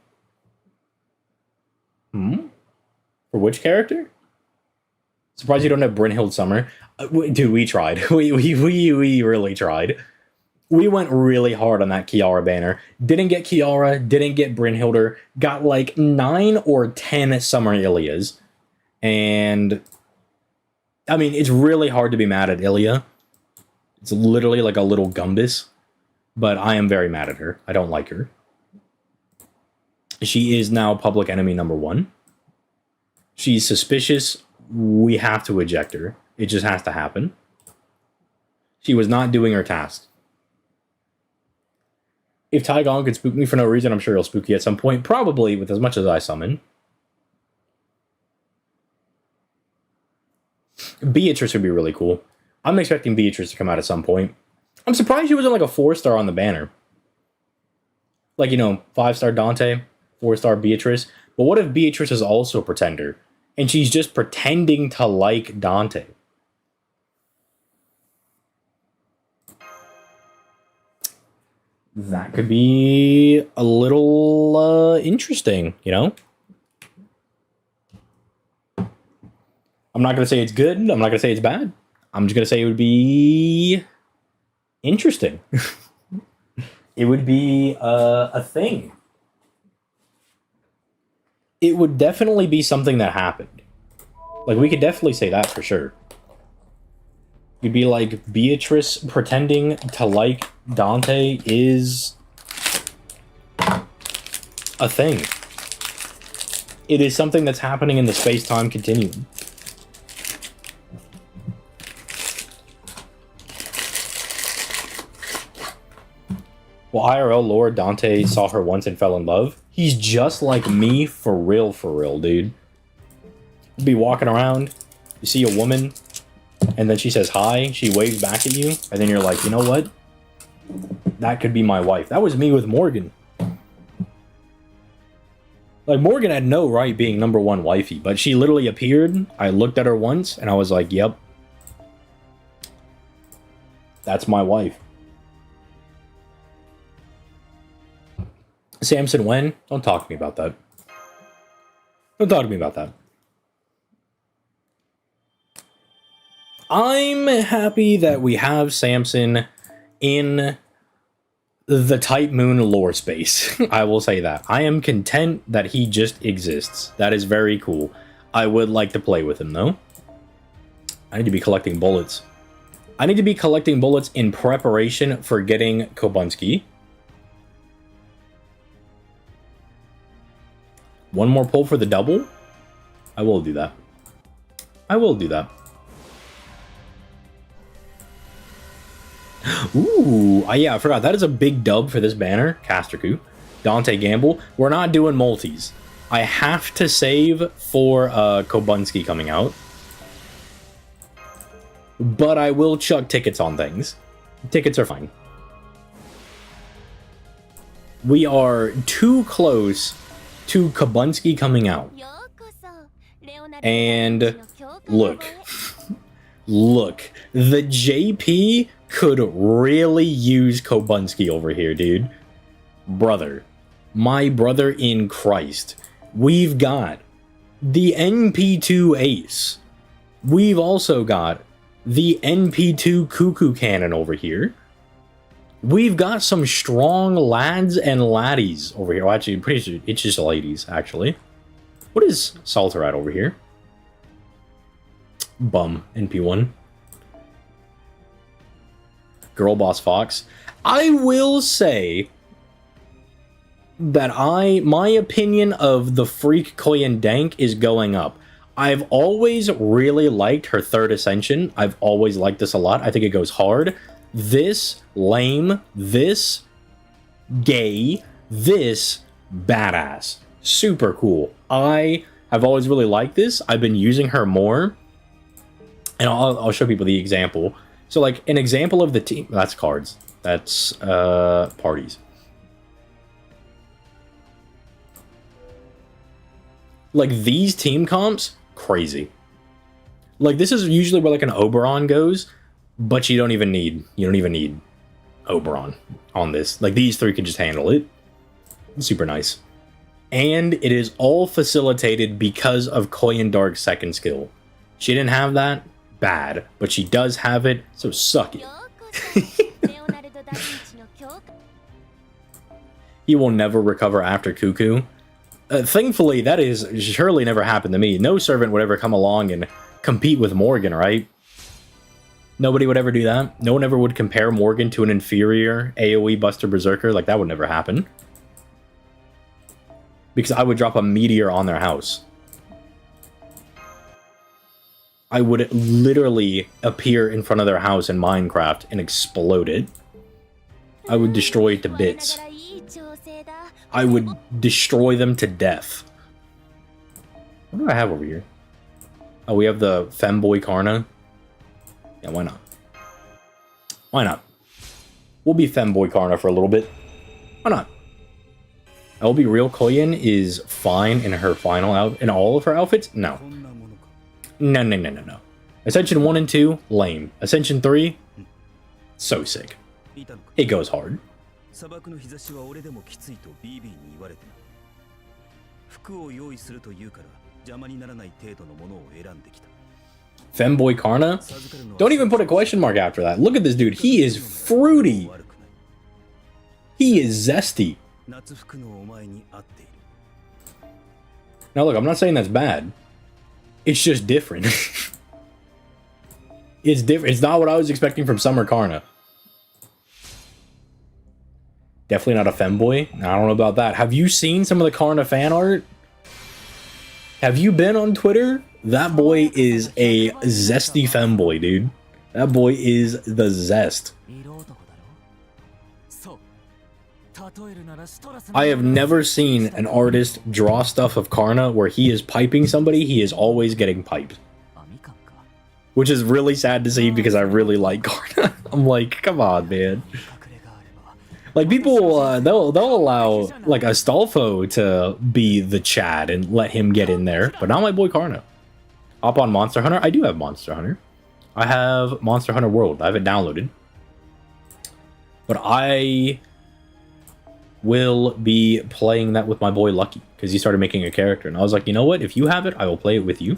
For which character? Surprised you don't have Brynhild Summer. Dude, we tried. We really tried. We went really hard on that Kiara banner. Didn't get Kiara, didn't get Brynhilder. Got like 9 or 10 Summer Ilias. And... I mean, it's really hard to be mad at Ilia. It's literally like a little Gumbus. But I am very mad at her. I don't like her. She is now public enemy number 1. She's suspicious. We have to eject her. It just has to happen. She was not doing her task. If Taigon could spook me for no reason, I'm sure he'll spook you at some point. Probably with as much as I summon. Beatrice would be really cool. I'm expecting Beatrice to come out at some point. I'm surprised she wasn't like a 4-star on the banner. Like, you know, 5-star Dante, 4-star Beatrice. But what if Beatrice is also a pretender? And she's just pretending to like Dante? That could be a little interesting, you know? I'm not going to say it's good. I'm not going to say it's bad. I'm just going to say it would be interesting. It would be a thing. It would definitely be something that happened. Like, we could definitely say that for sure. You'd be like, Beatrice pretending to like Dante is a thing. It is something that's happening in the space-time continuum. Well, IRL lore, Dante saw her once and fell in love. He's just like me for real, dude. You'd be walking around, you see a woman, and then she says hi, she waves back at you, and then you're like, you know what? That could be my wife. That was me with Morgan. Like, Morgan had no right being number 1 wifey, but she literally appeared, I looked at her once, and I was like, yep. That's my wife. Samson when? Don't talk to me about that. Don't talk to me about that. I'm happy that we have Samson in the Type Moon lore space. I will say that. I am content that he just exists. That is very cool. I would like to play with him, though. I need to be collecting bullets. I need to be collecting bullets in preparation for getting Kobunsky. One more pull for the double? I will do that. I will do that. Ooh, yeah, I forgot. That is a big dub for this banner. Casterku. Dante Gamble. We're not doing multis. I have to save for Kobunski coming out. But I will chuck tickets on things. Tickets are fine. We are too close to Kobunski coming out. And look. Look. The JP could really use Kobunski over here, dude. Brother. My brother in Christ. We've got the NP2 Ace. We've also got the NP2 Cuckoo Cannon over here. We've got some strong lads and laddies over here. Well, actually, I'm pretty sure it's just ladies, actually. What is Salter at over here? Bum, NP1. Girl Boss Fox. I will say that my opinion of the Freak Koyan Dank is going up. I've always really liked her third ascension. I've always liked this a lot. I think it goes hard. This lame, this gay, this badass. Super cool. I have always really liked this. I've been using her more. And I'll show people the example. So like an example of the team, that's cards. That's parties. Like these team comps, crazy. Like this is usually where like an Oberon goes, but you don't even need Oberon on this. Like these three can just handle it. Super nice. And it is all facilitated because of Koyan Dark's second skill. She didn't have that, bad, but she does have it, so suck it. He will never recover after Cuckoo. Thankfully, that is surely never happened to me. No servant would ever come along and compete with Morgan, right? Nobody would ever do that. No one ever would compare Morgan to an inferior AoE Buster Berserker. Like, that would never happen. Because I would drop a meteor on their house. I would literally appear in front of their house in Minecraft and explode it. I would destroy it to bits. I would destroy them to death. What do I have over here? Oh, we have the Femboy Karna. Yeah, why not? Why not? We'll be Femboy Karna for a little bit. Why not? LB Real Koyan is fine in her final in all of her outfits? No. No. Ascension 1 and 2, lame. Ascension 3, so sick. It goes hard. Femboy Karna? Don't even put a question mark after that. Look at this dude. He is fruity. He is zesty. Now look, I'm not saying that's bad. It's just different. It's different. It's not what I was expecting from Summer Karna. Definitely not a femboy. I don't know about that. Have you seen some of the Karna fan art? Have you been on Twitter? That boy is a zesty femboy, dude. That boy is the zest. I have never seen an artist draw stuff of Karna where he is piping somebody, he is always getting piped. Which is really sad to see because I really like Karna. I'm like, come on, man. Like, people, they'll allow, like, Astolfo to be the Chad and let him get in there, but not my boy Karna. Hop on Monster Hunter? I do have Monster Hunter. I have Monster Hunter World. I have it downloaded. But I will be playing that with my boy Lucky, because he started making a character, and I was like, you know what? If you have it, I will play it with you.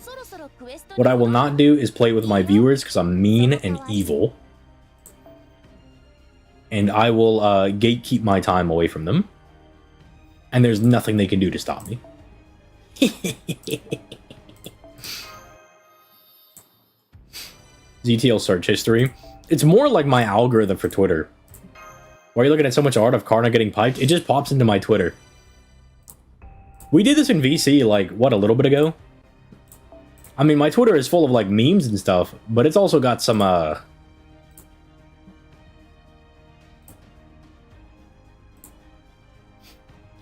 What I will not do is play with my viewers, because I'm mean and evil. And I will gatekeep my time away from them. And there's nothing they can do to stop me. ZTL search history. It's more like my algorithm for Twitter. Why are you looking at so much art of Karna getting piped? It just pops into my Twitter. We did this in VC, like, what, a little bit ago? I mean, my Twitter is full of, like, memes and stuff, but it's also got some,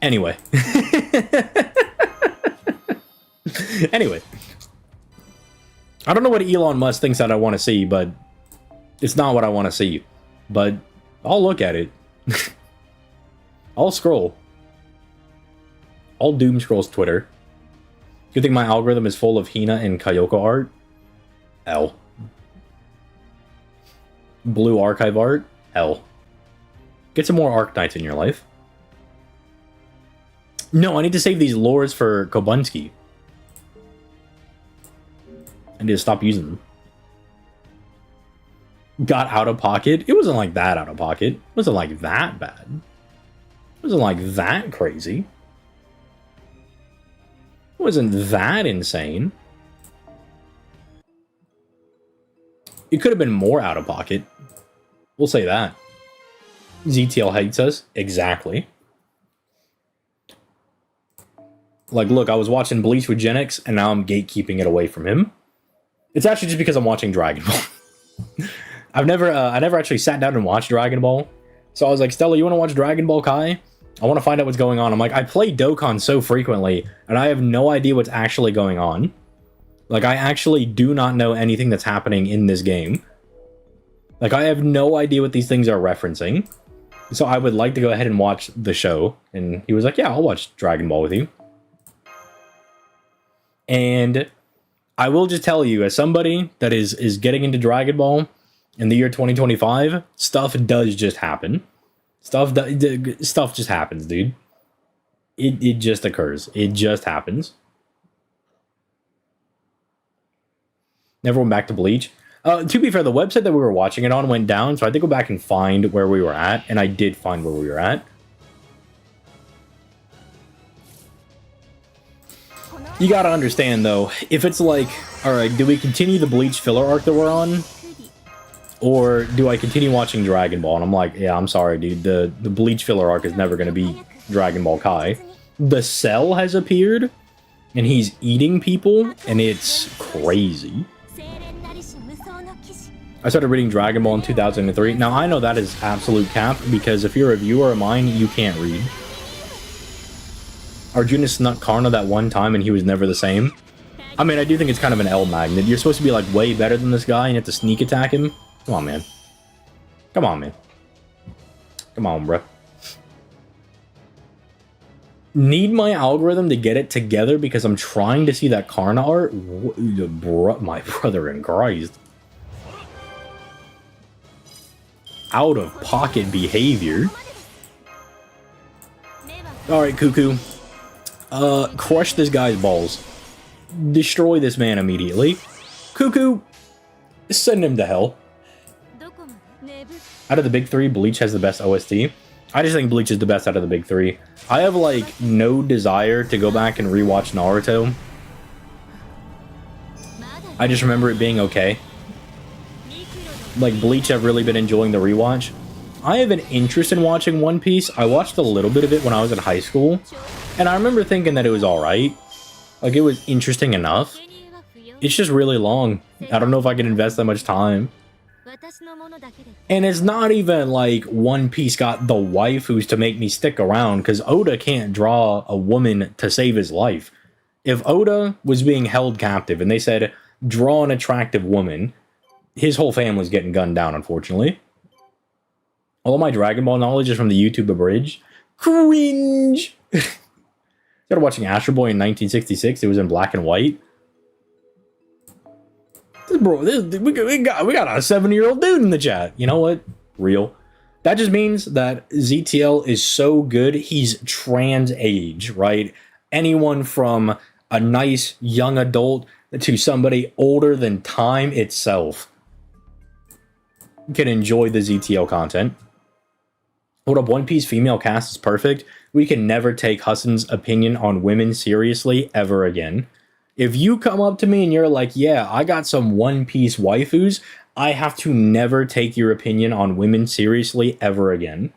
Anyway. Anyway. I don't know what Elon Musk thinks that I want to see, but it's not what I want to see. But I'll look at it. I'll scroll. I'll doom scrolls Twitter. You think my algorithm is full of Hina and Kayoko art? L. Blue archive art? L. Get some more Arknights in your life. No, I need to save these lures for Kobunsky. I need to stop using them. Got out of pocket? It wasn't like that out of pocket. It wasn't like that bad. It wasn't like that crazy. It wasn't that insane. It could have been more out of pocket. We'll say that. ZTL hates us. Exactly. Like, look, I was watching Bleach with Gen X, and now I'm gatekeeping it away from him. It's actually just because I'm watching Dragon Ball. I never actually sat down and watched Dragon Ball. So I was like, Stella, you want to watch Dragon Ball Kai? I want to find out what's going on. I'm like, I play Dokkan so frequently, and I have no idea what's actually going on. Like, I actually do not know anything that's happening in this game. Like, I have no idea what these things are referencing. So I would like to go ahead and watch the show. And he was like, yeah, I'll watch Dragon Ball with you. And I will just tell you, as somebody that is getting into Dragon Ball in the year 2025, stuff does just happen. Stuff just happens, dude. It just occurs. It just happens. Never went back to Bleach. To be fair, the website that we were watching it on went down, so I had to go back and find where we were at, and I did find where we were at. You gotta understand, though, if it's like, alright, do we continue the Bleach filler arc that we're on? Or do I continue watching Dragon Ball? And I'm like, yeah, I'm sorry, dude. The Bleach filler arc is never gonna be Dragon Ball Kai. The Cell has appeared, and he's eating people, and it's crazy. I started reading Dragon Ball in 2003. Now, I know that is absolute cap, because if you're a viewer of mine, you can't read. Arjuna snuck Karna that one time and he was never the same. I mean, I do think it's kind of an L magnet. You're supposed to be, like, way better than this guy and you have to sneak attack him. Come on, man. Come on, man. Come on, bro. Need my algorithm to get it together because I'm trying to see that Karna art? My brother in Christ. Out of pocket behavior. Alright, Cuckoo. Crush this guy's balls. Destroy this man immediately. Cuckoo, send him to hell. Out of the big three, Bleach has the best OST. I just think Bleach is the best out of the big three. I have, like, no desire to go back and rewatch Naruto. I just remember it being okay. Like, Bleach, I've really been enjoying the rewatch. I have an interest in watching One Piece. I watched a little bit of it when I was in high school. And I remember thinking that it was alright. Like, it was interesting enough. It's just really long. I don't know if I can invest that much time. And it's not even like One Piece got the waifus to make me stick around, because Oda can't draw a woman to save his life. If Oda was being held captive and they said, draw an attractive woman, his whole family's getting gunned down, unfortunately. All my Dragon Ball knowledge is from the YouTube abridged. Cringe! Started watching Astro Boy in 1966. It was in black and white. Bro, we got a 7-year-old dude in the chat. You know what? Real. That just means that ZTL is so good, he's trans age, right? Anyone from a nice young adult to somebody older than time itself can enjoy the ZTL content. Hold up, One Piece female cast is perfect. We can never take Hassan's opinion on women seriously ever again. If you come up to me and you're like, yeah, I got some One Piece waifus, I have to never take your opinion on women seriously ever again.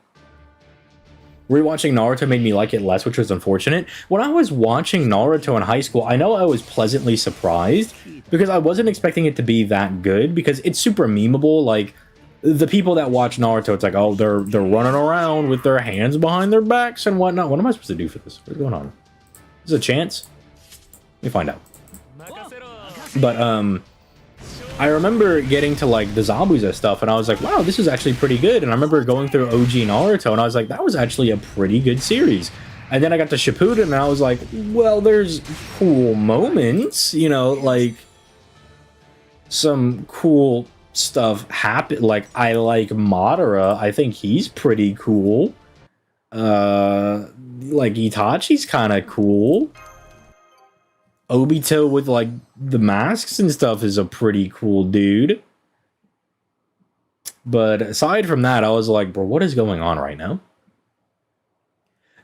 Rewatching Naruto made me like it less, which was unfortunate. When I was watching Naruto in high school, I know I was pleasantly surprised because I wasn't expecting it to be that good because it's super memeable. Like, the people that watch Naruto, it's like, oh, they're running around with their hands behind their backs and whatnot. What am I supposed to do for this? What's going on? Is this a chance? Let me find out. But, I remember getting to, like, the Zabuza stuff, and I was like, wow, this is actually pretty good. And I remember going through OG Naruto, and I was like, that was actually a pretty good series. And then I got to Shippuden, and I was like, well, there's cool moments, you know, like, some cool stuff happen. Like, I like Madara. I think he's pretty cool. Like, Itachi's kind of cool. Obito with, like, the masks and stuff is a pretty cool dude. But aside from that, I was like, bro, what is going on right now?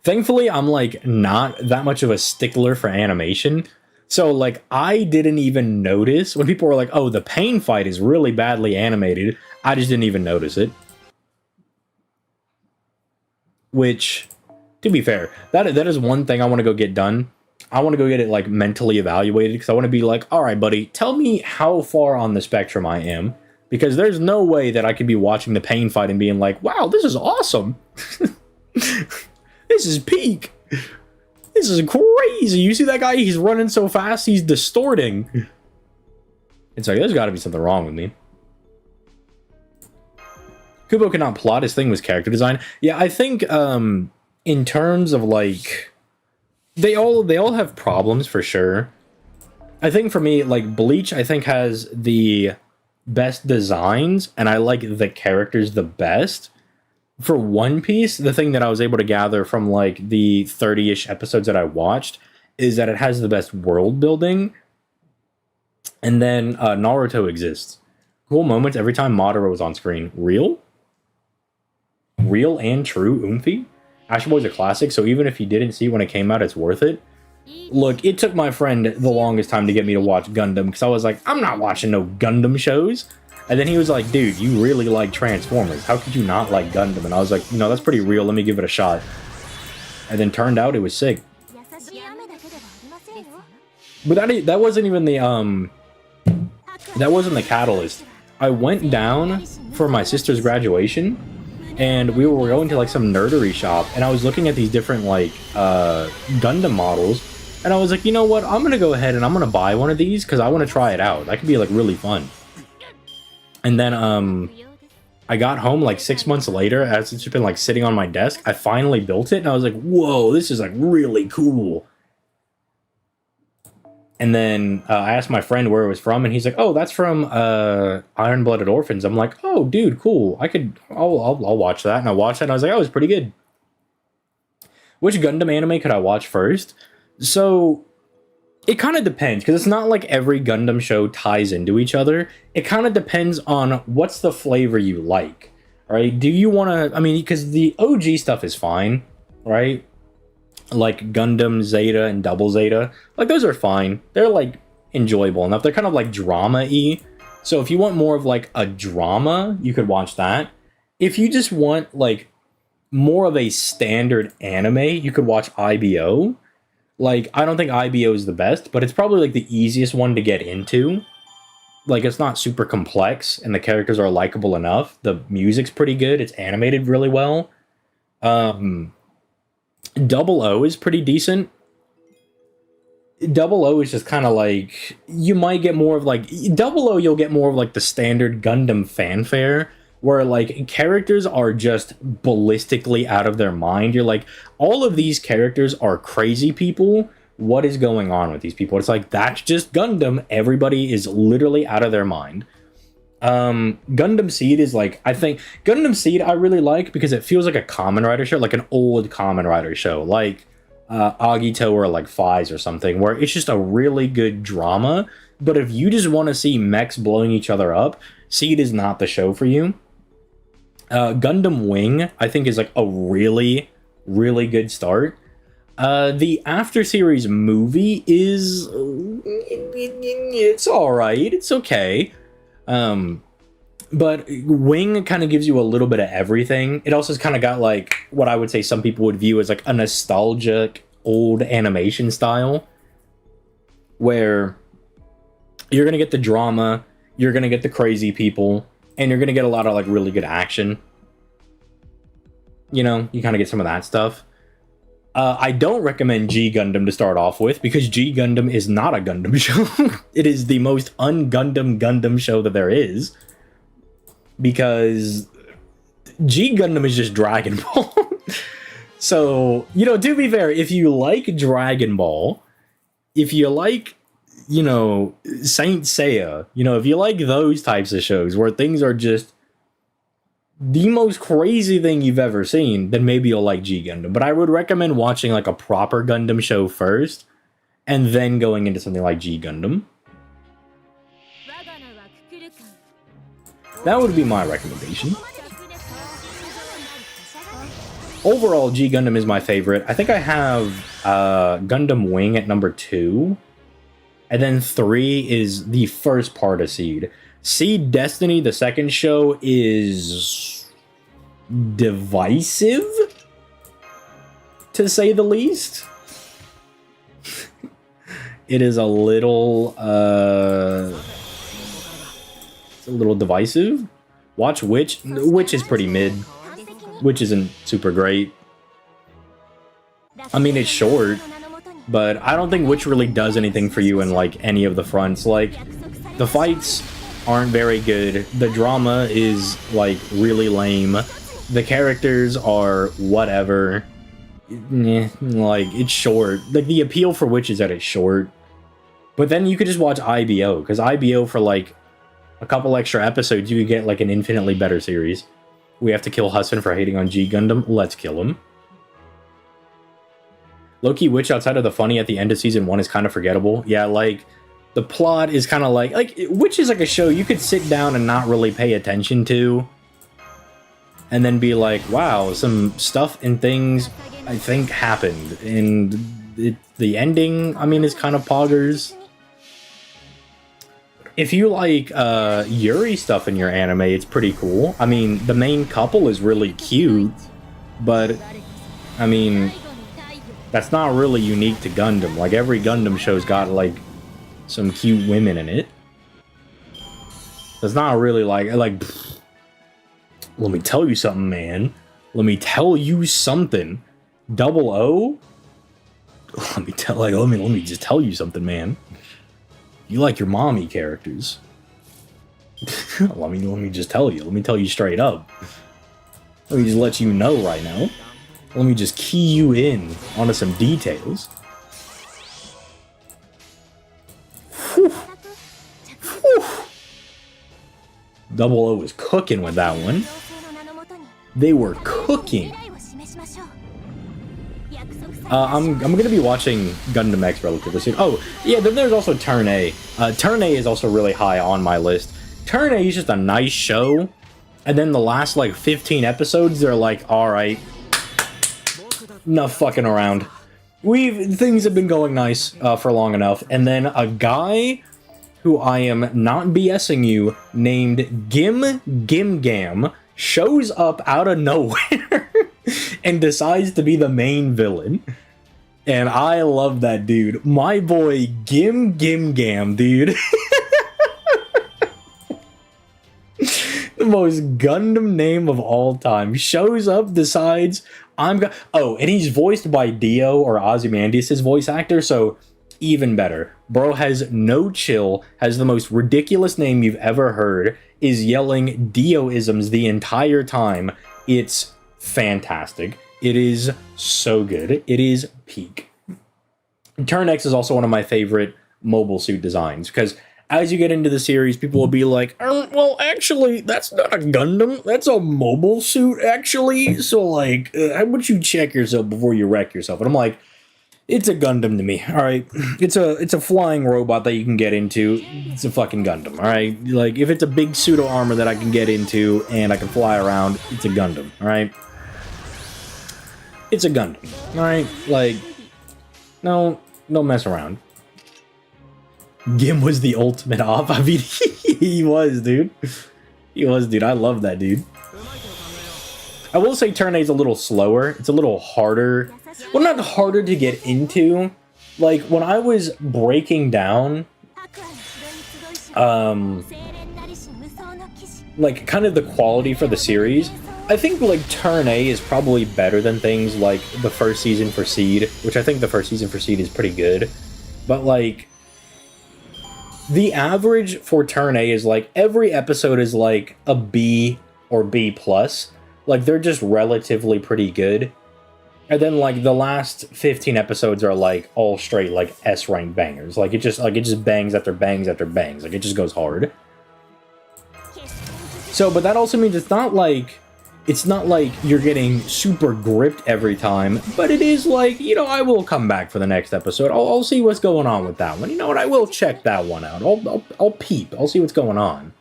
Thankfully, I'm, like, not that much of a stickler for animation. So, like, I didn't even notice when people were like, oh, the pain fight is really badly animated. I just didn't even notice it. Which, to be fair, that is one thing I want to go get done. I want to go get it, like, mentally evaluated, because I want to be like, all right, buddy, tell me how far on the spectrum I am, because there's no way that I could be watching the pain fight and being like, wow, this is awesome. This is peak. This is crazy. You see that guy? He's running so fast, he's distorting. It's like, there's got to be something wrong with me. Kubo could not plot. His thing was character design. Yeah, I think, in terms of, like... They all have problems for sure. I think for me, like, Bleach, I think has the best designs, and I like the characters the best. For One Piece, the thing that I was able to gather from, like, the 30-ish episodes that I watched is that it has the best world building. And then Naruto exists. Cool moments every time Madara was on screen. Real and true, Umphy. Astro Boy's a classic, so even if you didn't see it when it came out, it's worth it. Look, it took my friend the longest time to get me to watch Gundam, because I was like, I'm not watching no Gundam shows. And then he was like, dude, you really like Transformers. How could you not like Gundam? And I was like, you know, that's pretty real. Let me give it a shot. And then turned out it was sick. But that wasn't even the, that wasn't the catalyst. I went down for my sister's graduation, and we were going to, like, some nerdery shop, and I was looking at these different, like, Gundam models, and I was like, you know what, I'm gonna go ahead and I'm gonna buy one of these, because I want to try it out. That could be, like, really fun. And then, I got home, like, 6 months later, as it's just been, like, sitting on my desk. I finally built it, and I was like, whoa, this is, like, really cool. And then I asked my friend where it was from, and he's like, "Oh, that's from Iron-Blooded Orphans." I'm like, "Oh, dude, cool. I'll watch that." And I watched that, and I was like, "Oh, it's pretty good." Which Gundam anime could I watch first? So it kind of depends, because it's not like every Gundam show ties into each other. It kind of depends on what's the flavor you like, right? Do you want to? I mean, because the OG stuff is fine, right? Like Gundam Zeta and Double Zeta, like, those are fine. They're, like, enjoyable enough. They're kind of like drama-y. So if you want more of, like, a drama, you could watch that. If you just want, like, more of a standard anime, you could watch IBO. Like, I don't think IBO is the best, but it's probably, like, the easiest one to get into. Like, it's not super complex, and the characters are likable enough. The music's pretty good. It's animated really well. Double O is pretty decent. Double O is just kind of like, you might get more of, like, Double O, you'll get more of, like, the standard Gundam fanfare, where, like, characters are just ballistically out of their mind. You're like, all of these characters are crazy people. What is going on with these people? It's like, that's just Gundam. Everybody is literally out of their mind. Gundam Seed is, like, I think Gundam Seed I really like because it feels like a Kamen Rider show, like an old Kamen Rider show, like Agito or, like, Fies or something, where it's just a really good drama. But if you just want to see mechs blowing each other up, Seed is not the show for you. Gundam Wing, I think, is, like, a really, really good start. The After Series movie is, it's alright, it's okay. But Wing kind of gives you a little bit of everything. It also kind of got like what I would say some people would view as like a nostalgic old animation style, where you're gonna get the drama, you're gonna get the crazy people, and you're gonna get a lot of like really good action. You know, you kind of get some of that stuff. I don't recommend G Gundam to start off with, because G Gundam is not a Gundam show. It is the most un-Gundam Gundam show that there is. Because G Gundam is just Dragon Ball. So, you know, to be fair, if you like Dragon Ball, if you like, you know, Saint Seiya, you know, if you like those types of shows where things are just the most crazy thing you've ever seen, then maybe you'll like G Gundam. But I would recommend watching like a proper Gundam show first, and then going into something like G Gundam. That would be my recommendation. Overall, G Gundam is my favorite. I think I have Gundam Wing at number 2. And then 3 is the first part of Seed. Seed Destiny, the second show, is divisive, to say the least. It is a little divisive. Watch Witch. Witch is pretty mid. Witch isn't super great. I mean, it's short, but I don't think Witch really does anything for you in like any of the fronts. Like, the fights aren't very good. The drama is like really lame. The characters are whatever. Like, it's short. Like, the appeal for Witch is that it's short. But then you could just watch IBO, because IBO for like a couple extra episodes, you could get like an infinitely better series. We have to kill Husband for hating on G Gundam. Let's kill him. Low-key Witch, outside of the funny at the end of season 1, is kind of forgettable. Yeah, like, the plot is kind of like Witch is like a show you could sit down and not really pay attention to, and then be like, wow, some stuff and things I think happened, and the ending, I mean, is kind of poggers. If you like Yuri stuff in your anime, it's pretty cool. I mean, the main couple is really cute, but I mean, that's not really unique to Gundam. Like, every Gundam show's got like some cute women in it. It's not really like let me tell you something, man. Let me tell you something. Double O? Let me just tell you something, man. You like your mommy characters. let me just tell you. Let me tell you straight up. Let me just let you know right now. Let me just key you in onto some details. Whew. Whew. Double O was cooking with that one. They were cooking. I'm gonna be watching Gundam X relatively soon. Oh, yeah, then there's also Turn A. Turn A is also really high on my list. Turn A is just a nice show, and then the last, like, 15 episodes, they're like, alright, enough fucking around. Things have been going nice for long enough, and then a guy who I am not BSing you, named Gim Gam, shows up out of nowhere and decides to be the main villain. And I love that dude. My boy Gim Gam, dude. The most Gundam name of all time. Shows up, decides, oh, and he's voiced by Dio, or Ozymandias' voice actor, so even better. Bro has no chill, has the most ridiculous name you've ever heard, is yelling Dio-isms the entire time. It's fantastic. It is so good. It is peak. Turn X is also one of my favorite mobile suit designs, because as you get into the series, people will be like, well, actually, that's not a Gundam. That's a mobile suit, actually. So, like, how would you check yourself before you wreck yourself? And I'm like, it's a Gundam to me, alright? It's a flying robot that you can get into. It's a fucking Gundam, alright? Like, if it's a big pseudo armor that I can get into and I can fly around, it's a Gundam, alright? It's a Gundam, alright? Like, no, don't mess around. Gim was the ultimate op. I mean, he was, dude. He was, dude. I love that, dude. I will say Turn A is a little slower. It's a little harder. Well, not harder to get into. Like, when I was breaking down, like, kind of the quality for the series, I think, like, Turn A is probably better than things like the first season for Seed, which I think the first season for Seed is pretty good. But, like, the average for Turn A is, like, every episode is, like, a B or B+. Like, they're just relatively pretty good. And then, like, the last 15 episodes are, like, all straight, like, S-rank bangers. Like, it just bangs after bangs after bangs. Like, it just goes hard. So, but that also means it's not like you're getting super gripped every time, but it is like, you know, I will come back for the next episode. I'll see what's going on with that one. You know what? I will check that one out. I'll peep. I'll see what's going on.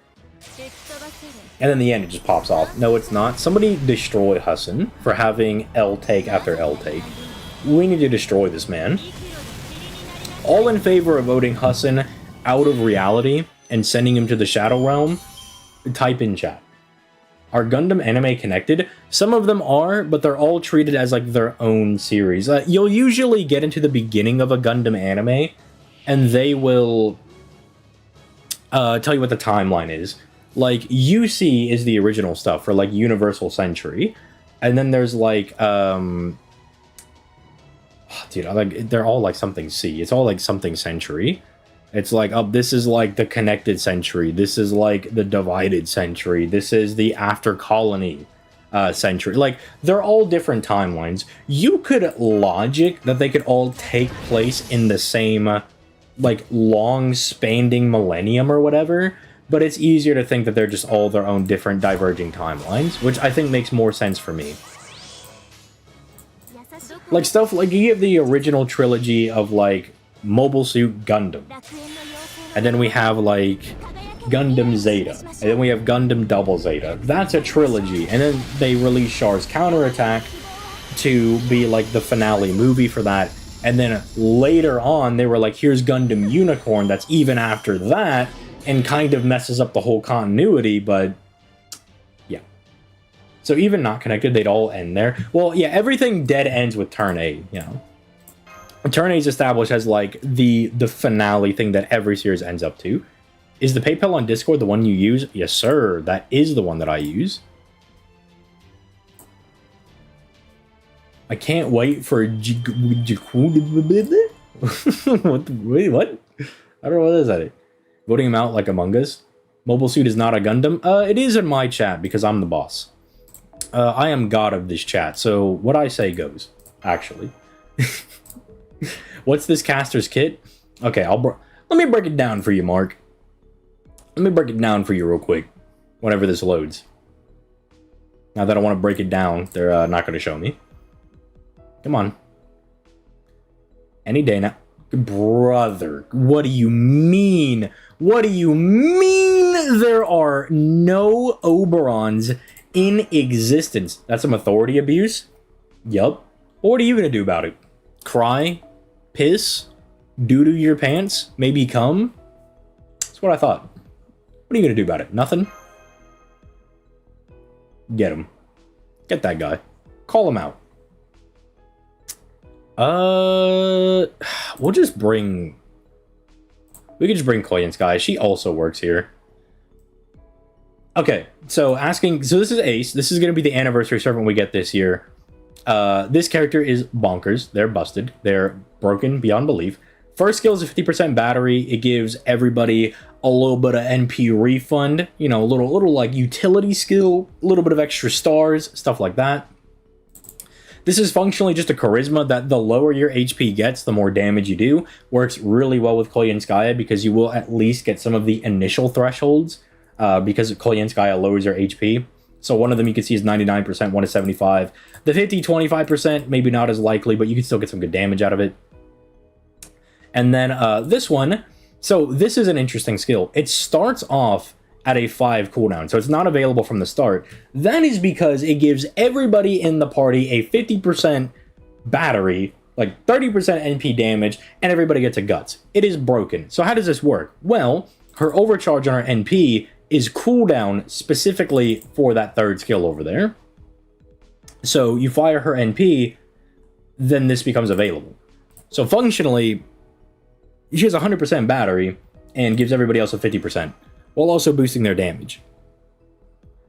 And in the end, it just pops off. No, it's not. Somebody destroy Hassan for having L take after L take. We need to destroy this man. All in favor of voting Hassan out of reality and sending him to the Shadow Realm? Type in chat. Are Gundam anime connected? Some of them are, but they're all treated as like their own series. You'll usually get into the beginning of a Gundam anime, and they will tell you what the timeline is. Like, UC is the original stuff for, like, Universal Century. And then there's, like, dude, like, they're all, like, something C. It's all, like, something Century. It's like, oh, this is, like, the Connected Century. This is, like, the Divided Century. This is the After Colony Century. Like, they're all different timelines. You could logic that they could all take place in the same, like, long-spanning millennium or whatever. But it's easier to think that they're just all their own different diverging timelines, which I think makes more sense for me. Like, stuff like, you have the original trilogy of, like, Mobile Suit Gundam. And then we have, like, Gundam Zeta. And then we have Gundam Double Zeta. That's a trilogy. And then they release Char's Counterattack to be, like, the finale movie for that. And then later on, they were like, here's Gundam Unicorn that's even after that. And kind of messes up the whole continuity, but yeah. So even not connected, they'd all end there. Well, yeah, everything dead ends with Turn A, you know. Turn A is established as, like, the finale thing that every series ends up to. Is the PayPal on Discord the one you use? Yes, sir. That is the one that I use. I can't wait for... Wait, what? I don't know what is that. Voting him out like Among Us. Mobile Suit is not a Gundam. It is in my chat because I'm the boss. I am god of this chat, so what I say goes, actually. What's this caster's kit? Okay, let me break it down for you, Mark. Let me break it down for you real quick, whenever this loads. Now that I want to break it down, they're not going to show me. Come on. Any day now. Brother, what do you mean? What do you mean there are no Oberons in existence? That's some authority abuse? Yup. What are you gonna do about it? Cry? Piss? Doo-doo your pants? Maybe come? That's what I thought. What are you gonna do about it? Nothing? Get him. Get that guy. Call him out. We'll just bring... We could just bring Koyan Sky. She also works here. Okay, so asking... So this is Ace. This is going to be the anniversary servant we get this year. This character is bonkers. They're busted. They're broken beyond belief. First skill is a 50% battery. It gives everybody a little bit of NP refund. You know, a little like utility skill. A little bit of extra stars. Stuff like that. This is functionally just a charisma that the lower your HP gets, the more damage you do. Works really well with Koyenskaya because you will at least get some of the initial thresholds because Koyenskaya lowers your HP. So one of them you can see is 99%, one is 75. The 50-25%, maybe not as likely, but you can still get some good damage out of it. And then this one, so this is an interesting skill. It starts off at a 5 cooldown, so it's not available from the start. That is because it gives everybody in the party a 50% battery, like 30% NP damage, and everybody gets a guts. It is broken. So how does this work? Well, her overcharge on her NP is cooldown specifically for that third skill over there. So you fire her NP, then this becomes available. So functionally, she has 100% battery and gives everybody else a 50%, while also boosting their damage.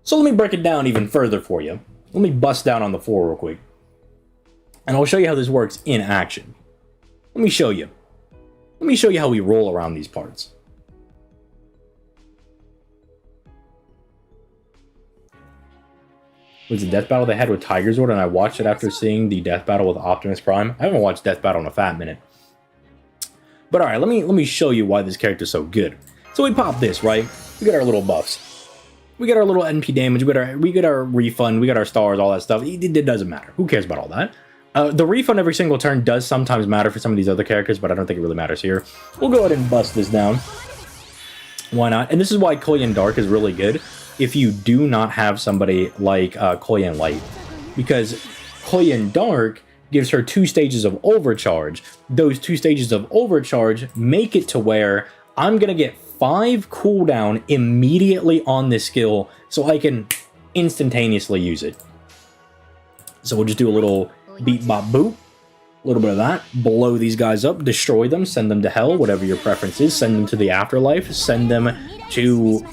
So let me break it down even further for you. Let me bust down on the floor real quick. And I'll show you how this works in action. Let me show you. Let me show you how we roll around these parts. It was a death battle they had with Tiger Zord, and I watched it after seeing the death battle with Optimus Prime. I haven't watched Death Battle in a fat minute. But alright, let me show you why this character's so good. So we pop this, right? We get our little buffs. We get our little NP damage, we get our refund, we get our stars, all that stuff. It doesn't matter. Who cares about all that? The refund every single turn does sometimes matter for some of these other characters, but I don't think it really matters here. We'll go ahead and bust this down. Why not? And this is why Koyan Dark is really good if you do not have somebody like Koyan Light. Because Koyan Dark gives her 2 stages of overcharge. Those 2 stages of overcharge make it to where I'm going to get 5 cooldown immediately on this skill, so I can instantaneously use it. So we'll just do a little beat bop boop, a little bit of that, blow these guys up, destroy them, send them to hell, whatever your preference is, send them to the afterlife, send them to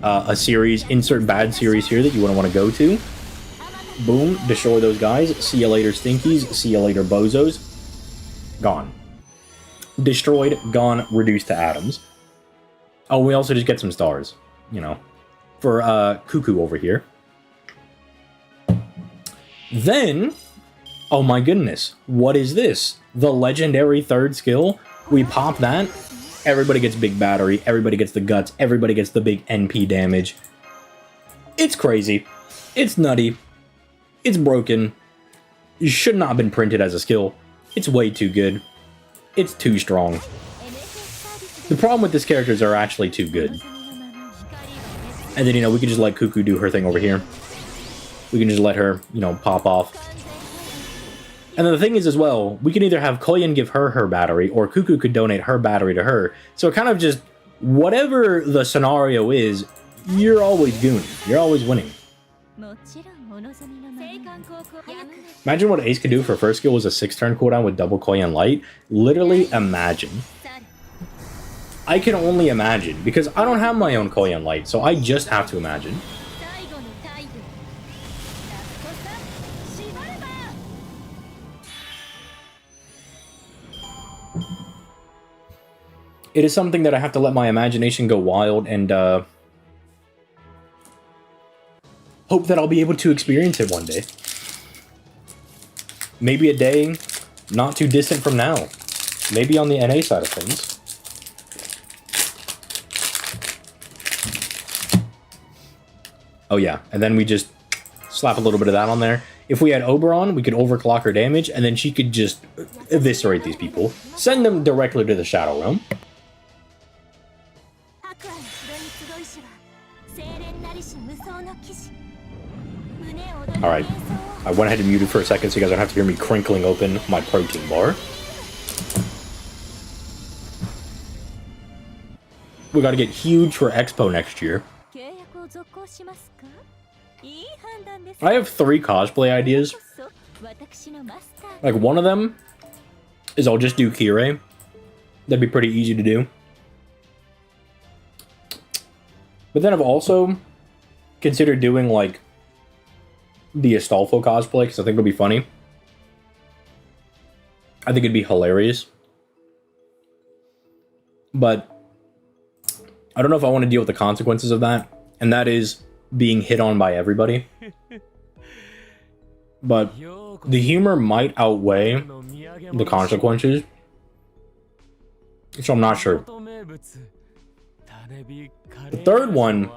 a series, insert bad series here that you wouldn't want to go to. Boom, destroy those guys, see you later stinkies, see you later bozos. Gone. Destroyed, gone, reduced to atoms. Oh, we also just get some stars, you know, for Cuckoo over here. Then, oh my goodness, what is this? The legendary third skill. We pop that, everybody gets big battery, everybody gets the guts, everybody gets the big NP damage. It's crazy. It's nutty. It's broken. It should not have been printed as a skill. It's way too good. It's too strong. The problem with this character is they're actually too good. And then, you know, we can just let Cuckoo do her thing over here. We can just let her, you know, pop off. And then the thing is as well, we can either have Koyan give her battery, or Cuckoo could donate her battery to her. So it kind of just, whatever the scenario is, you're always gooning. You're always winning. Imagine what Ace could do for first skill was a 6-turn cooldown with double Koyan Light. Literally imagine. I can only imagine, because I don't have my own Koyan Light, so I just have to imagine. It is something that I have to let my imagination go wild and hope that I'll be able to experience it one day. Maybe a day not too distant from now. Maybe on the NA side of things. Oh yeah, and then we just slap a little bit of that on there. If we had Oberon, we could overclock her damage, and then she could just eviscerate these people. Send them directly to the Shadow Realm. Alright, I went ahead and muted for a second so you guys don't have to hear me crinkling open my protein bar. We gotta get huge for Expo next year. I have 3 cosplay ideas. Like, one of them is I'll just do Kirei. That'd be pretty easy to do. But then I've also considered doing, like, the Astolfo cosplay, because I think it'll be funny. I think it'd be hilarious. But I don't know if I want to deal with the consequences of that. And that is being hit on by everybody. But the humor might outweigh the consequences. So I'm not sure. The third one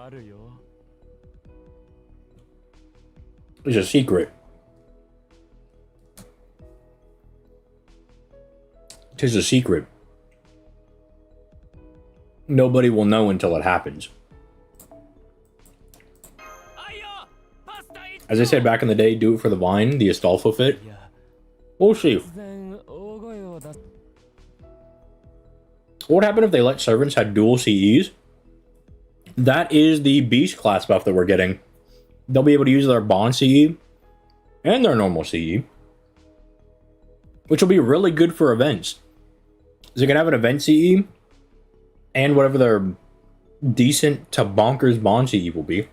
is a secret. It is a secret. Nobody will know until it happens. As I said back in the day, do it for the Vine, the Astolfo fit. We'll see. What would happen if they let servants have dual CEs? that is the Beast class buff that we're getting. They'll be able to use their Bond CE and their normal CE, which will be really good for events. So you can have an event CE and whatever their decent to bonkers Bond CE will be.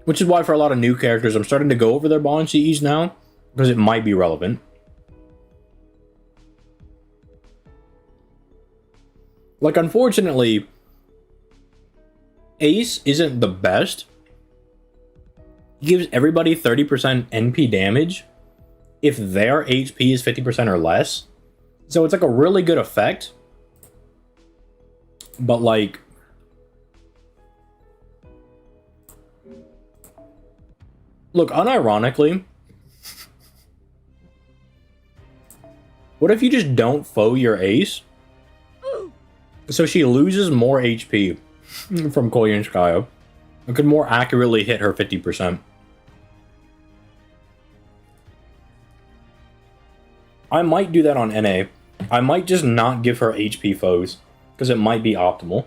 Which is why for a lot of new characters, I'm starting to go over their Bond CEs now, because it might be relevant. Like, unfortunately, Ace isn't the best. He gives everybody 30% NP damage if their HP is 50% or less. So it's like a really good effect. But like, look, unironically, what if you just don't foe your Ace? So she loses more HP from Koyanskaya and could more accurately hit her 50%. I might do that on NA. I might just not give her HP foes, because it might be optimal.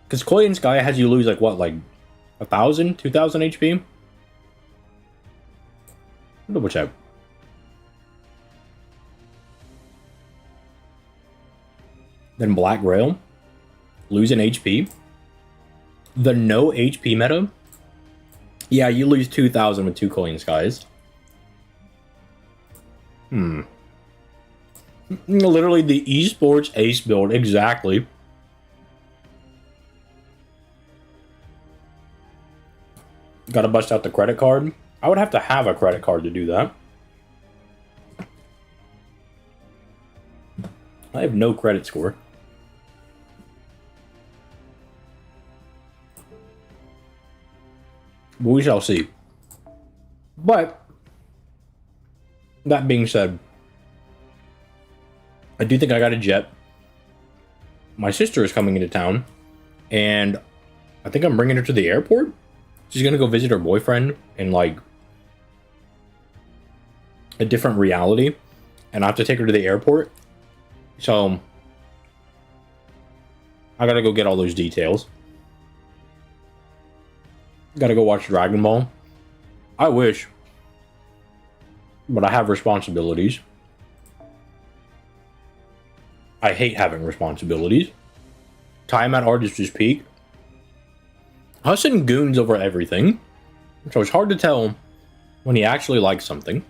Because Koyanskaya has you lose like what, like 1,000, 2,000 HP? Double check. Then Black Rail, lose an HP. The no HP meta, yeah, you lose 2,000 with 2 Koyanskayas. Literally the esports Ace build, exactly. Gotta bust out the credit card. I would have to have a credit card to do that. I have no credit score. But we shall see. But, that being said, I do think I got a jet. My sister is coming into town, and I think I'm bringing her to the airport. She's gonna go visit her boyfriend in, like, a different reality, and I have to take her to the airport. So, I gotta go get all those details. Gotta go watch Dragon Ball. I wish, but I have responsibilities. I hate having responsibilities. Time at Artist's Peak. Us and goons over everything. So it's hard to tell when he actually likes something.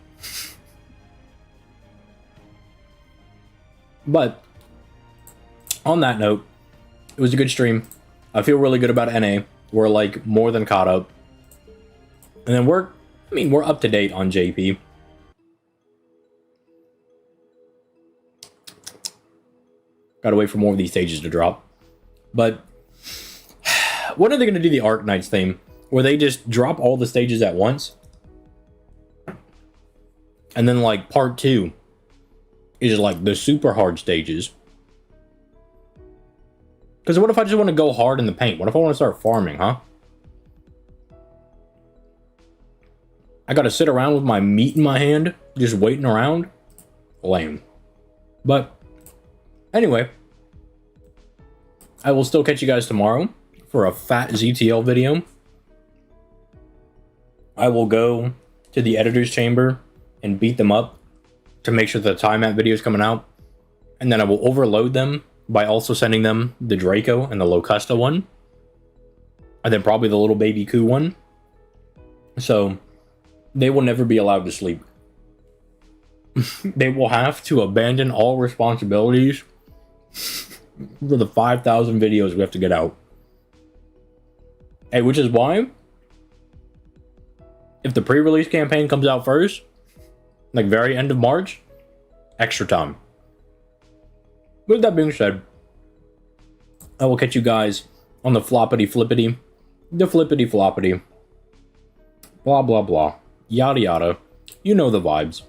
But, on that note, it was a good stream. I feel really good about NA. We're like more than caught up. And then we're up to date on JP. Gotta wait for more of these stages to drop. But when are they gonna do the Arc Knights theme? Where they just drop all the stages at once? And then like part 2 is like the super hard stages. Because what if I just want to go hard in the paint? What if I want to start farming, huh? I gotta sit around with my meat in my hand, just waiting around? Lame. But, anyway. I will still catch you guys tomorrow for a fat ZTL video. I will go to the editor's chamber and beat them up to make sure the time map video is coming out. And then I will overload them by also sending them the Draco and the Locusta one. And then probably the little baby Ku one. So, they will never be allowed to sleep. They will have to abandon all responsibilities for the 5,000 videos we have to get out. Hey, which is why, if the pre-release campaign comes out first, like very end of March, extra time. With that being said, I will catch you guys on the floppity flippity, the flippity floppity, blah blah blah, yada yada. You know the vibes.